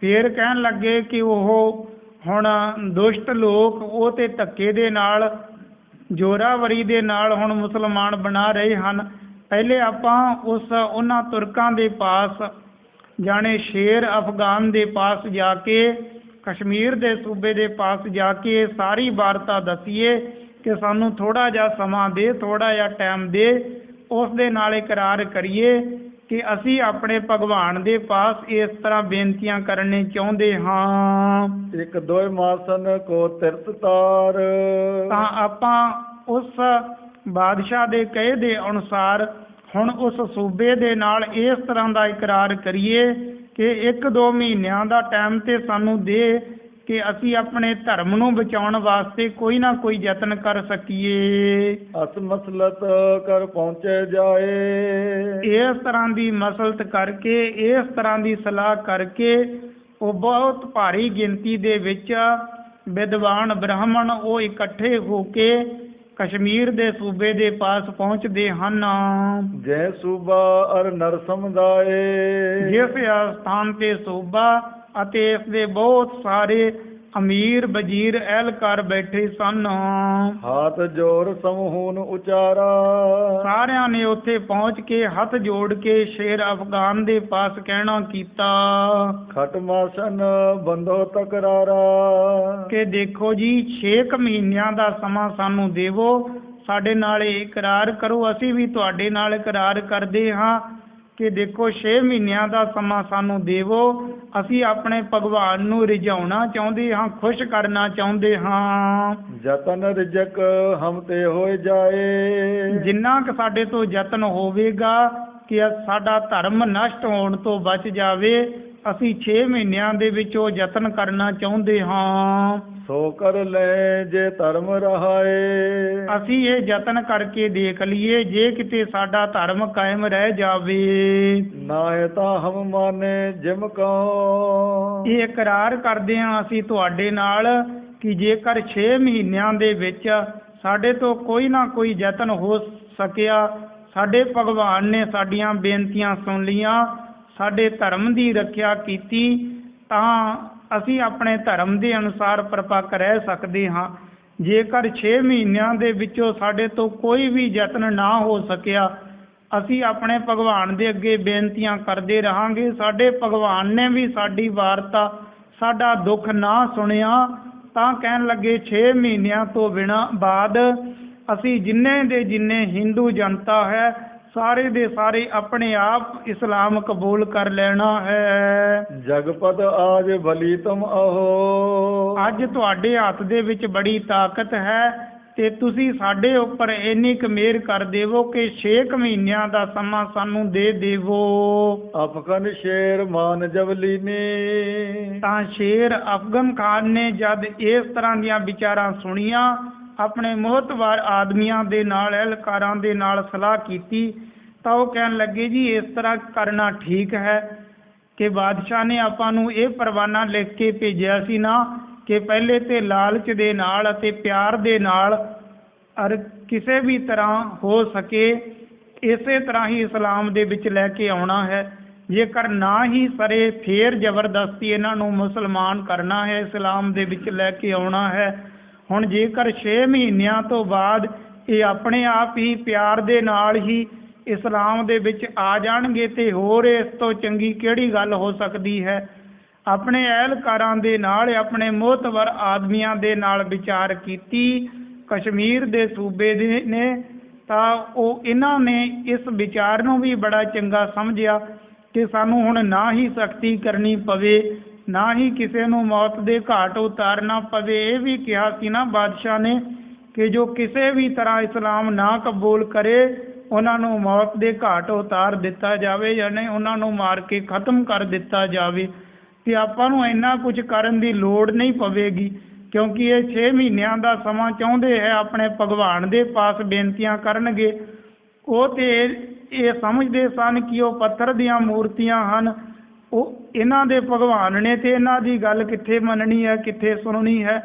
ਫੇਰ ਕਹਿਣ ਲੱਗੇ ਕਿ ਉਹ ਹੁਣ ਦੁਸ਼ਟ ਲੋਕ ਉਹ ਤੇ ਧੱਕੇ ਦੇ ਨਾਲ, ਜ਼ੋਰਾਵਰੀ ਦੇ ਨਾਲ ਹੁਣ ਮੁਸਲਮਾਨ ਬਣਾ ਰਹੇ ਹਨ। ਪਹਿਲੇ ਆਪਾਂ ਉਹਨਾਂ ਤੁਰਕਾਂ ਦੇ ਪਾਸ ਜਾਣੇ ਸ਼ੇਰ ਅਫਗਾਨ ਦੇ ਪਾਸ ਜਾ ਕੇ, ਕਸ਼ਮੀਰ ਦੇ ਸੂਬੇ ਦੇ ਪਾਸ ਜਾ ਕੇ ਸਾਰੀ ਵਾਰਤਾ ਦੱਸੀਏ ਕਿ ਸਾਨੂੰ ਥੋੜ੍ਹਾ ਜਿਹਾ ਸਮਾਂ ਦੇ, ਥੋੜ੍ਹਾ ਜਿਹਾ ਟਾਈਮ ਦੇ, ਉਸ ਦੇ ਨਾਲ ਇਕਰਾਰ ਕਰੀਏ ਕਿ ਅਸੀਂ ਆਪਣੇ ਭਗਵਾਨ ਦੇ ਪਾਸ ਇਸ ਤਰ੍ਹਾਂ ਬੇਨਤੀਆਂ ਕਰਨੇ ਚਾਹੁੰਦੇ ਹਾਂ। ਇੱਕ ਦੋਇ ਮਾਸਨ ਕੋ ਤਿਰਤ ਤਾਰ। ਤਾਂ ਆਪਾਂ ਉਸ ਬਾਦਸ਼ਾਹ ਦੇ ਕਹੇ ਦੇ ਅਨੁਸਾਰ ਹੁਣ ਉਸ ਸੂਬੇ ਦੇ ਨਾਲ ਇਸ ਤਰ੍ਹਾਂ ਦਾ ਇਕਰਾਰ ਕਰੀਏ ਕਿ 1-2 ਮਹੀਨਿਆਂ ਦਾ ਟਾਈਮ ਤੇ ਸਾਨੂੰ ਦੇ ਕਿ ਅਸੀਂ ਆਪਣੇ ਧਰਮ ਨੂੰ ਬਚਾਉਣ ਵਾਸਤੇ ਕੋਈ ਨਾ ਕੋਈ ਯਤਨ ਕਰ ਸਕੀਏ। ਅਸ ਮਸਲਤ ਕਰ ਪਹੁੰਚੇ ਜਾਏ। ਇਸ ਤਰ੍ਹਾਂ ਦੀ ਮਸਲਤ ਕਰਕੇ, ਇਸ ਤਰ੍ਹਾਂ ਦੀ ਸਲਾਹ ਕਰਕੇ ਉਹ ਬਹੁਤ ਭਾਰੀ ਗਿਣਤੀ ਦੇ ਵਿੱਚ ਵਿਦਵਾਨ ਬ੍ਰਾਹਮਣ ਉਹ ਇਕੱਠੇ ਹੋ ਕੇ ਕਸ਼ਮੀਰ ਦੇ ਸੂਬੇ ਦੇ ਪਾਸ ਪਹੁੰਚਦੇ ਹਨ। ਜੈ ਸੂਬਾ ਅਰ ਨਰ ਸਮੁਦਾਏ। ਜਿਸ ਸਥਾਨ ਤੇ ਸੂਬਾ ਅਤੇ ਇਸ ਦੇ ਬਹੁਤ ਸਾਰੇ ਅਮੀਰ ਵਜ਼ੀਰ ਅਹਿਲਕਾਰ ਬੈਠੇ ਸਨ। ਹੱਥ ਜੋੜ ਸਮੂਹਨ ਉਚਾਰਾ। ਸਾਰਿਆਂ ਨੇ ਉੱਥੇ ਪਹੁੰਚ ਕੇ ਹੱਥ ਜੋੜ ਕੇ ਸ਼ੇਰ ਅਫਗਾਨ ਦੇ ਪਾਸ ਕਹਿਣਾ ਕੀਤਾ, ਖਟਮਾਸਨ ਬੰਦੋ ਤਕਰਾਰਾ, ਕਿ ਦੇਖੋ ਜੀ 6 ਮਹੀਨਿਆਂ ਦਾ ਸਮਾਂ ਸਾਨੂੰ ਦੇਵੋ, ਸਾਡੇ ਨਾਲ ਇਕਰਾਰ ਕਰੋ, ਅਸੀਂ ਵੀ ਤੁਹਾਡੇ ਨਾਲ ਇਕਰਾਰ ਕਰਦੇ ਹਾਂ ਕਿ ਦੇਖੋ 6 ਮਹੀਨਿਆਂ ਦਾ ਸਮਾਂ ਸਾਨੂੰ ਦੇਵੋ, ਅਸੀਂ ਆਪਣੇ ਭਗਵਾਨ ਨੂੰ ਰਿਝਾਉਣਾ ਚਾਹੁੰਦੇ ਹਾਂ, ਖੁਸ਼ ਕਰਨਾ ਚਾਹੁੰਦੇ ਹਾਂ। ਜਤਨ ਰਿਜਕ ਹਮ ਤੇ ਹੋਏ ਜਾਏ। ਜਿੰਨਾ ਕੁ ਸਾਡੇ ਤੋਂ ਯਤਨ ਹੋਵੇਗਾ ਕਿ ਸਾਡਾ ਧਰਮ ਨਸ਼ਟ ਹੋਣ ਤੋਂ ਬਚ ਜਾਵੇ, ਅਸੀਂ 6 ਮਹੀਨਿਆਂ ਦੇ ਵਿੱਚ ਉਹ ਯਤਨ ਕਰਨਾ ਚਾਹੁੰਦੇ ਹਾਂ। ਸੋ ਕਰ ਲੈ ਜੇ ਧਰਮ ਰਹਾਏ। ਅਸੀਂ ਇਹ ਯਤਨ ਕਰਕੇ ਦੇਖ ਲਈਏ ਜੇ ਕਿਤੇ ਸਾਡਾ ਧਰਮ ਕਾਇਮ ਰਹਿ ਜਾਵੇ। ਨਾਏ ਤਾਂ ਹਮ ਮਾਨੇ ਜਿਮ ਕਉ। ਇਹ ਇਕਰਾਰ ਕਰਦੇ ਹਾਂ ਅਸੀਂ ਤੁਹਾਡੇ ਨਾਲ ਕਿ ਜੇਕਰ 6 ਮਹੀਨਿਆਂ ਦੇ ਵਿੱਚ ਸਾਡੇ ਤੋਂ ਕੋਈ ਨਾ ਕੋਈ ਯਤਨ ਹੋ ਸਕਿਆ, ਸਾਡੇ ਭਗਵਾਨ ਨੇ ਸਾਡੀਆਂ ਬੇਨਤੀਆਂ ਸੁਣ ਲਈਆਂ, ਸਾਡੇ ਧਰਮ ਦੀ ਰੱਖਿਆ ਕੀਤੀ, ਤਾਂ ਅਸੀਂ ਆਪਣੇ ਧਰਮ ਦੇ ਅਨੁਸਾਰ ਪਰਪੱਕ ਰਹਿ ਸਕਦੇ ਹਾਂ। ਜੇਕਰ 6 ਮਹੀਨਿਆਂ ਦੇ ਵਿੱਚੋਂ ਸਾਡੇ ਤੋਂ ਕੋਈ ਵੀ ਯਤਨ ਨਾ ਹੋ ਸਕਿਆ, ਅਸੀਂ ਆਪਣੇ ਭਗਵਾਨ ਦੇ ਅੱਗੇ ਬੇਨਤੀਆਂ ਕਰਦੇ ਰਹਾਂਗੇ। ਸਾਡੇ ਭਗਵਾਨ ਨੇ ਵੀ ਸਾਡੀ ਵਾਰਤਾ, ਸਾਡਾ ਦੁੱਖ ਨਾ ਸੁਣਿਆ, ਤਾਂ ਕਹਿਣ ਲੱਗੇ 6 ਮਹੀਨਿਆਂ ਤੋਂ ਬਾਅਦ ਅਸੀਂ ਜਿੰਨੇ ਦੇ ਜਿੰਨੇ ਹਿੰਦੂ ਜਨਤਾ ਹੈ, ਸਾਰੇ ਦੇ ਸਾਰੇ ਆਪਣੇ ਆਪ ਇਸਲਾਮ ਕਬੂਲ ਕਰ ਲੈਣਾ ਹੈ। ਜਗਪਤ ਆਜ ਭਲੀ ਤੁਮ ਅਹੋ। ਅੱਜ ਤੁਹਾਡੇ ਹੱਥ ਦੇ ਵਿੱਚ ਬੜੀ ਤਾਕਤ ਹੈ ਤੇ ਤੁਸੀਂ ਸਾਡੇ ਉੱਪਰ ਇੰਨੀ ਕੁ ਮਿਹਰ ਕਰ ਦੇਵੋ ਕਿ 6 ਮਹੀਨਿਆਂ ਦਾ ਸਮਾਂ ਸਾਨੂੰ ਦੇ ਦੇਵੋ। ਅਫਗਨ ਸ਼ੇਰ ਮਾਨ ਜਵਲੀਨੀ। ਤਾਂ ਸ਼ੇਰ ਅਫਗਨ ਖਾਨ ਨੇ ਜਦ ਇਸ ਤਰ੍ਹਾਂ ਦੀਆਂ ਵਿਚਾਰਾਂ ਸੁਣੀਆਂ, ਆਪਣੇ ਮੋਹਤਵਾਰ ਆਦਮੀਆਂ ਦੇ ਨਾਲ, ਅਹਿਲਕਾਰਾਂ ਦੇ ਨਾਲ ਸਲਾਹ ਕੀਤੀ, ਤਾਂ ਉਹ ਕਹਿਣ ਲੱਗੇ ਜੀ ਇਸ ਤਰ੍ਹਾਂ ਕਰਨਾ ਠੀਕ ਹੈ ਕਿ ਬਾਦਸ਼ਾਹ ਨੇ ਆਪਾਂ ਨੂੰ ਇਹ ਪਰਵਾਨਾ ਲਿਖ ਕੇ ਭੇਜਿਆ ਸੀ ਨਾ ਕਿ ਪਹਿਲੇ ਤੇ ਲਾਲਚ ਦੇ ਨਾਲ ਅਤੇ ਪਿਆਰ ਦੇ ਨਾਲ, ਔਰ ਕਿਸੇ ਵੀ ਤਰ੍ਹਾਂ ਹੋ ਸਕੇ ਇਸੇ ਤਰ੍ਹਾਂ ਹੀ ਇਸਲਾਮ ਦੇ ਵਿੱਚ ਲੈ ਕੇ ਆਉਣਾ ਹੈ। ਜੇਕਰ ਨਾ ਹੀ ਸਰੇ ਫੇਰ ਜ਼ਬਰਦਸਤੀ ਇਹਨਾਂ ਨੂੰ ਮੁਸਲਮਾਨ ਕਰਨਾ ਹੈ, ਇਸਲਾਮ ਦੇ ਵਿੱਚ ਲੈ ਕੇ ਆਉਣਾ ਹੈ। ਹੁਣ ਜੇਕਰ 6 ਮਹੀਨਿਆਂ ਤੋਂ ਬਾਅਦ ਇਹ ਆਪਣੇ ਆਪ ਹੀ ਪਿਆਰ ਦੇ ਨਾਲ ਹੀ ਇਸਲਾਮ ਦੇ ਵਿੱਚ ਆ ਜਾਣਗੇ ਤੇ ਹੋਰ ਇਸ ਤੋਂ ਚੰਗੀ ਕਿਹੜੀ ਗੱਲ ਹੋ ਸਕਦੀ ਹੈ। ਆਪਣੇ ਅਹਿਲਕਾਰਾਂ ਦੇ ਨਾਲ, ਆਪਣੇ ਮੋਹਤਵਰ ਆਦਮੀਆਂ ਦੇ ਨਾਲ ਵਿਚਾਰ ਕੀਤੀ ਕਸ਼ਮੀਰ ਦੇ ਸੂਬੇ ਦੇ ਨੇ, ਤਾਂ ਉਹ ਇਹਨਾਂ ਨੇ ਇਸ ਵਿਚਾਰ ਨੂੰ ਵੀ ਬੜਾ ਚੰਗਾ ਸਮਝਿਆ ਕਿ ਸਾਨੂੰ ਹੁਣ ਨਾ ਹੀ ਸਖਤੀ ਕਰਨੀ ਪਵੇ, ਨਾ ਹੀ ਕਿਸੇ ਨੂੰ ਮੌਤ ਦੇ ਘਾਟ ਉਤਾਰਨਾ ਪਵੇ। ਇਹ ਵੀ ਕਿਹਾ ਸੀ ਨਾ ਬਾਦਸ਼ਾਹ ਨੇ ਕਿ ਜੋ ਕਿਸੇ ਵੀ ਤਰ੍ਹਾਂ ਇਸਲਾਮ ਨਾ ਕਬੂਲ ਕਰੇ ਉਹਨਾਂ ਨੂੰ ਮੌਤ ਦੇ ਘਾਟ ਉਤਾਰ ਦਿੱਤਾ ਜਾਵੇ, ਯਾਨੀ ਉਹਨਾਂ ਨੂੰ ਮਾਰ ਕੇ ਖਤਮ ਕਰ ਦਿੱਤਾ ਜਾਵੇ। ਤੇ ਆਪਾਂ ਨੂੰ ਇੰਨਾ ਕੁਝ ਕਰਨ ਦੀ ਲੋੜ ਨਹੀਂ ਪਵੇਗੀ ਕਿਉਂਕਿ ਇਹ 6 ਮਹੀਨਿਆਂ ਦਾ ਸਮਾਂ ਚਾਹੁੰਦੇ ਹੈ, ਆਪਣੇ ਭਗਵਾਨ ਦੇ ਪਾਸ ਬੇਨਤੀਆਂ ਕਰਨਗੇ। ਉਹ ਤੇ ਇਹ ਸਮਝਦੇ ਸਨ ਕਿ ਉਹ ਪੱਥਰ ਦੀਆਂ ਮੂਰਤੀਆਂ ਹਨ, ਉਹ ਇਹਨਾਂ ਦੇ ਭਗਵਾਨ ਨੇ ਤੇ ਇਹਨਾਂ ਦੀ ਗੱਲ ਕਿੱਥੇ ਮੰਨਣੀ ਹੈ, ਕਿੱਥੇ ਸੁਣਨੀ ਹੈ।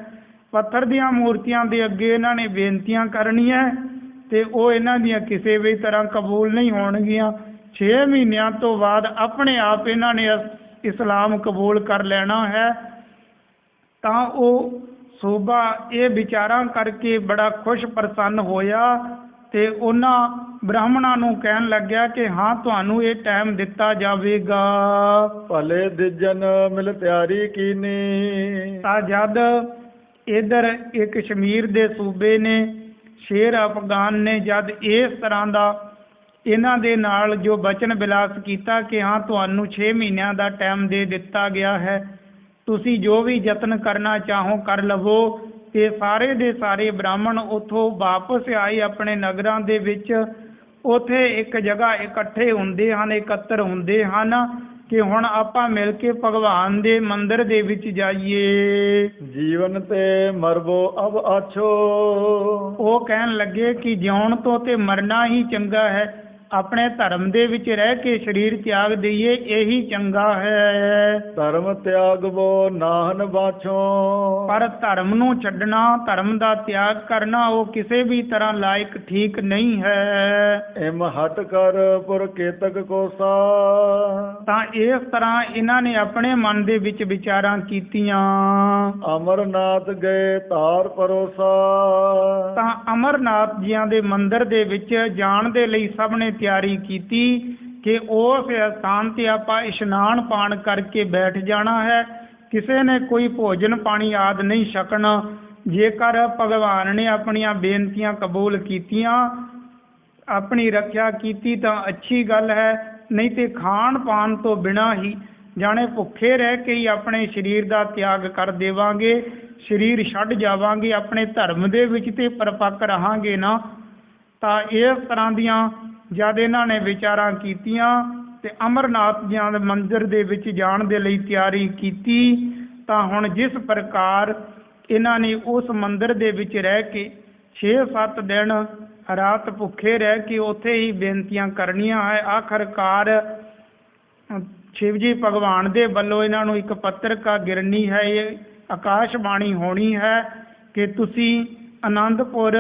ਪੱਥਰ ਦੀਆਂ ਮੂਰਤੀਆਂ ਦੇ ਅੱਗੇ ਇਹਨਾਂ ਨੇ ਬੇਨਤੀਆਂ ਕਰਨੀਆਂ ਤੇ ਉਹ ਇਹਨਾਂ ਦੀਆਂ ਕਿਸੇ ਵੀ ਤਰ੍ਹਾਂ ਕਬੂਲ ਨਹੀਂ ਹੋਣਗੀਆਂ। 6 ਮਹੀਨਿਆਂ ਤੋਂ ਬਾਅਦ ਆਪਣੇ ਆਪ ਇਹਨਾਂ ਨੇ ਇਸਲਾਮ ਕਬੂਲ ਕਰ ਲੈਣਾ ਹੈ। ਤਾਂ ਉਹ ਸੂਬਾ ਇਹ ਵਿਚਾਰਾਂ ਕਰਕੇ ਬੜਾ ਖੁਸ਼ ਪ੍ਰਸੰਨ ਹੋਇਆ ਤੇ ਉਹਨਾਂ ਬ੍ਰਾਹਮਣਾਂ ਨੂੰ ਕਹਿਣ ਲੱਗਿਆ ਕਿ ਹਾਂ ਤੁਹਾਨੂੰ ਇਹ ਟਾਈਮ ਦਿੱਤਾ ਜਾਵੇਗਾ। ਭਲੇ ਦਿਜਨ ਮਿਲ ਤਿਆਰੀ ਕੀਨੀ। ਤਾਂ ਜਦ ਇੱਧਰ ਇਹ ਕਸ਼ਮੀਰ ਦੇ ਸੂਬੇ ਨੇ, ਸ਼ੇਰ ਅਫਗਾਨ ਨੇ ਜਦ ਇਸ ਤਰ੍ਹਾਂ ਦਾ ਇਹਨਾਂ ਦੇ ਨਾਲ ਜੋ ਬਚਨ ਬਿਲਾਸ ਕੀਤਾ ਕਿ ਹਾਂ ਤੁਹਾਨੂੰ 6 ਮਹੀਨਿਆਂ ਦਾ ਟਾਈਮ ਦੇ ਦਿੱਤਾ ਗਿਆ ਹੈ, ਤੁਸੀਂ ਜੋ ਵੀ ਯਤਨ ਕਰਨਾ ਚਾਹੋ ਕਰ ਲਵੋ, ਤੇ ਸਾਰੇ ਦੇ ਸਾਰੇ ਬ੍ਰਾਹਮਣ ਉੱਥੋਂ ਵਾਪਸ ਆਏ ਆਪਣੇ ਨਗਰਾਂ ਦੇ ਵਿੱਚ। ਉੱਥੇ ਇੱਕ ਜਗ੍ਹਾ ਇਕੱਠੇ ਹੁੰਦੇ ਹਨ, ਇਕੱਤਰ ਹੁੰਦੇ ਹਨ ਕਿ ਹੁਣ ਆਪਾਂ ਮਿਲ ਕੇ ਭਗਵਾਨ ਦੇ ਮੰਦਿਰ ਦੇ ਵਿੱਚ ਜਾਈਏ। ਜੀਵਨ ਤੇ ਮਰਬੋ ਅਬ ਆਛੋ। ਉਹ ਕਹਿਣ ਲੱਗੇ ਕਿ ਜਿਉਣ ਤੋਂ ਤੇ ਮਰਨਾ ਹੀ ਚੰਗਾ ਹੈ, ਆਪਣੇ ਧਰਮ ਦੇ ਵਿੱਚ ਰਹਿ ਕੇ ਸਰੀਰ ਤਿਆਗ ਦਈਏ, ਇਹੀ ਚੰਗਾ ਹੈ। ਧਰਮ ਤਿਆਗਵੋ ਨਾਹਨ ਬਾਛੋ। ਪਰ ਧਰਮ ਨੂੰ ਛੱਡਣਾ, ਧਰਮ ਦਾ ਤਿਆਗ ਕਰਨਾ ਉਹ ਕਿਸੇ ਵੀ ਤਰ੍ਹਾਂ ਲਾਇਕ ਠੀਕ ਨਹੀਂ ਹੈ। ਇਮ ਹਟ ਕਰ ਪੁਰ ਕੇਤਕ ਕੋਸਾ। ਤਾਂ ਇਸ ਤਰ੍ਹਾਂ ਇਹਨਾਂ ਨੇ ਆਪਣੇ ਮਨ ਦੇ ਵਿੱਚ ਵਿਚਾਰਾਂ ਕੀਤੀਆਂ। ਅਮਰਨਾਥ ਗਏ ਧਾਰ ਪਰੋਸਾ। ਤਾਂ ਅਮਰਨਾਥ ਜੀਆਂ ਦੇ ਮੰਦਿਰ ਦੇ ਵਿੱਚ ਜਾਣ ਦੇ ਲਈ ਸਭ ਨੇ ਤਿਆਰੀ ਕੀਤੀ ਕਿ ਉਸ ਸਥਾਨ ਤੇ ਆਪਾਂ ਇਸ਼ਨਾਨ ਪਾਣ ਕਰਕੇ ਬੈਠ ਜਾਣਾ ਹੈ, ਕਿਸੇ ਨੇ ਕੋਈ ਭੋਜਨ ਪਾਣੀ ਆਦਿ ਨਹੀਂ ਛਕਣਾ। ਜੇਕਰ ਭਗਵਾਨ ਨੇ ਆਪਣੀਆਂ ਬੇਨਤੀਆਂ ਕਬੂਲ ਕੀਤੀਆਂ, ਆਪਣੀ ਰੱਖਿਆ ਕੀਤੀ ਤਾਂ ਅੱਛੀ ਗੱਲ ਹੈ, ਨਹੀਂ ਤੇ ਖਾਣ ਪਾਣ ਤੋਂ ਬਿਨਾਂ ਹੀ ਜਾਣੇ ਭੁੱਖੇ ਰਹਿ ਕੇ ਹੀ ਆਪਣੇ ਸਰੀਰ ਦਾ ਤਿਆਗ ਕਰ ਦੇਵਾਂਗੇ, ਸਰੀਰ ਛੱਡ ਜਾਵਾਂਗੇ, ਆਪਣੇ ਧਰਮ ਦੇ ਵਿੱਚ ਤੇ ਪਰਪੱਕ ਰਹਾਂਗੇ ਨਾ। ਤਾਂ ਇਸ ਤਰ੍ਹਾਂ ਦੀਆਂ ਜਦ ਇਹਨਾਂ ਨੇ ਵਿਚਾਰਾਂ ਕੀਤੀਆਂ ਤੇ ਅਮਰਨਾਥ ਜੀ ਦੇ ਮੰਦਿਰ ਦੇ ਵਿੱਚ ਜਾਣ ਦੇ ਲਈ ਤਿਆਰੀ ਕੀਤੀ। ਤਾਂ ਹੁਣ ਜਿਸ ਪ੍ਰਕਾਰ ਇਹਨਾਂ ਨੇ ਉਸ ਮੰਦਿਰ ਦੇ ਵਿੱਚ ਰਹਿ ਕੇ 6-7 ਦਿਨ ਰਾਤ ਭੁੱਖੇ ਰਹਿ ਕੇ ਉੱਥੇ ਹੀ ਬੇਨਤੀਆਂ ਕਰਨੀਆਂ ਹੈ, ਆਖਰਕਾਰ ਸ਼ਿਵ ਜੀ ਭਗਵਾਨ ਦੇ ਵੱਲੋਂ ਇਹਨਾਂ ਨੂੰ ਇੱਕ ਪੱਤਰਕਾ ਗਿਰਨੀ ਹੈ, ਇਹ ਆਕਾਸ਼ਬਾਣੀ ਹੋਣੀ ਹੈ ਕਿ ਤੁਸੀਂ ਆਨੰਦਪੁਰ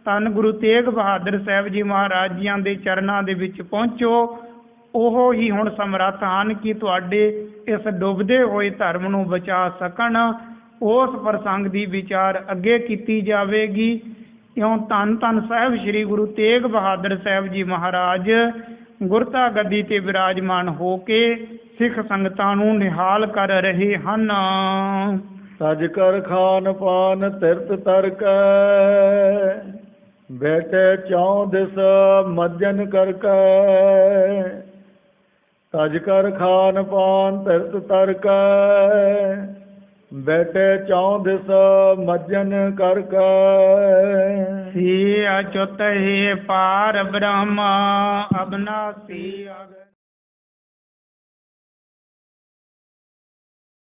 ਧੰਨ ਗੁਰੂ ਤੇਗ ਬਹਾਦਰ ਸਾਹਿਬ ਜੀ ਮਹਾਰਾਜ ਜੀਆਂ ਦੇ ਚਰਨਾਂ ਦੇ ਵਿੱਚ ਪਹੁੰਚੋ। ਉਹ ਹੀ ਹੁਣ ਸਮਰੱਥ ਹਨ ਕਿ ਤੁਹਾਡੇ ਇਸ ਡੁੱਬਦੇ ਹੋਏ ਧਰਮ ਨੂੰ ਬਚਾ ਸਕਣ। ਉਸ ਪ੍ਰਸੰਗ ਦੀ ਵਿਚਾਰ ਅੱਗੇ ਕੀਤੀ ਜਾਵੇਗੀ। ਇਉਂ ਧੰਨ ਧੰਨ ਸਾਹਿਬ ਸ੍ਰੀ ਗੁਰੂ ਤੇਗ ਬਹਾਦਰ ਸਾਹਿਬ ਜੀ ਮਹਾਰਾਜ ਗੁਰਤਾ ਗੱਦੀ ਤੇ ਵਿਰਾਜਮਾਨ ਹੋ ਕੇ ਸਿੱਖ ਸੰਗਤਾਂ ਨੂੰ ਨਿਹਾਲ ਕਰ ਰਹੇ ਹਨ। ਤਜ ਕਰ ਖਾਨ ਪਾਨ ਤਿਰਤ ਤਰਕ ਬੈਠੇ ਚੌਂ ਦਿਸ ਮੱਜਨ ਕਰਕੇ। ਤਜ ਕਰ ਖਾਨ ਪਾਨ ਤਿਰਤ ਤਰਕ ਬੈਠੇ ਚੌਂ ਦਿਸ ਮੱਜਨ ਕਰਕੇ। ਸੀ ਅਚੁਤ ਹੈ ਪਾਰ ਬ੍ਰਹਮ ਅਬਨਾਸੀ ਅਗ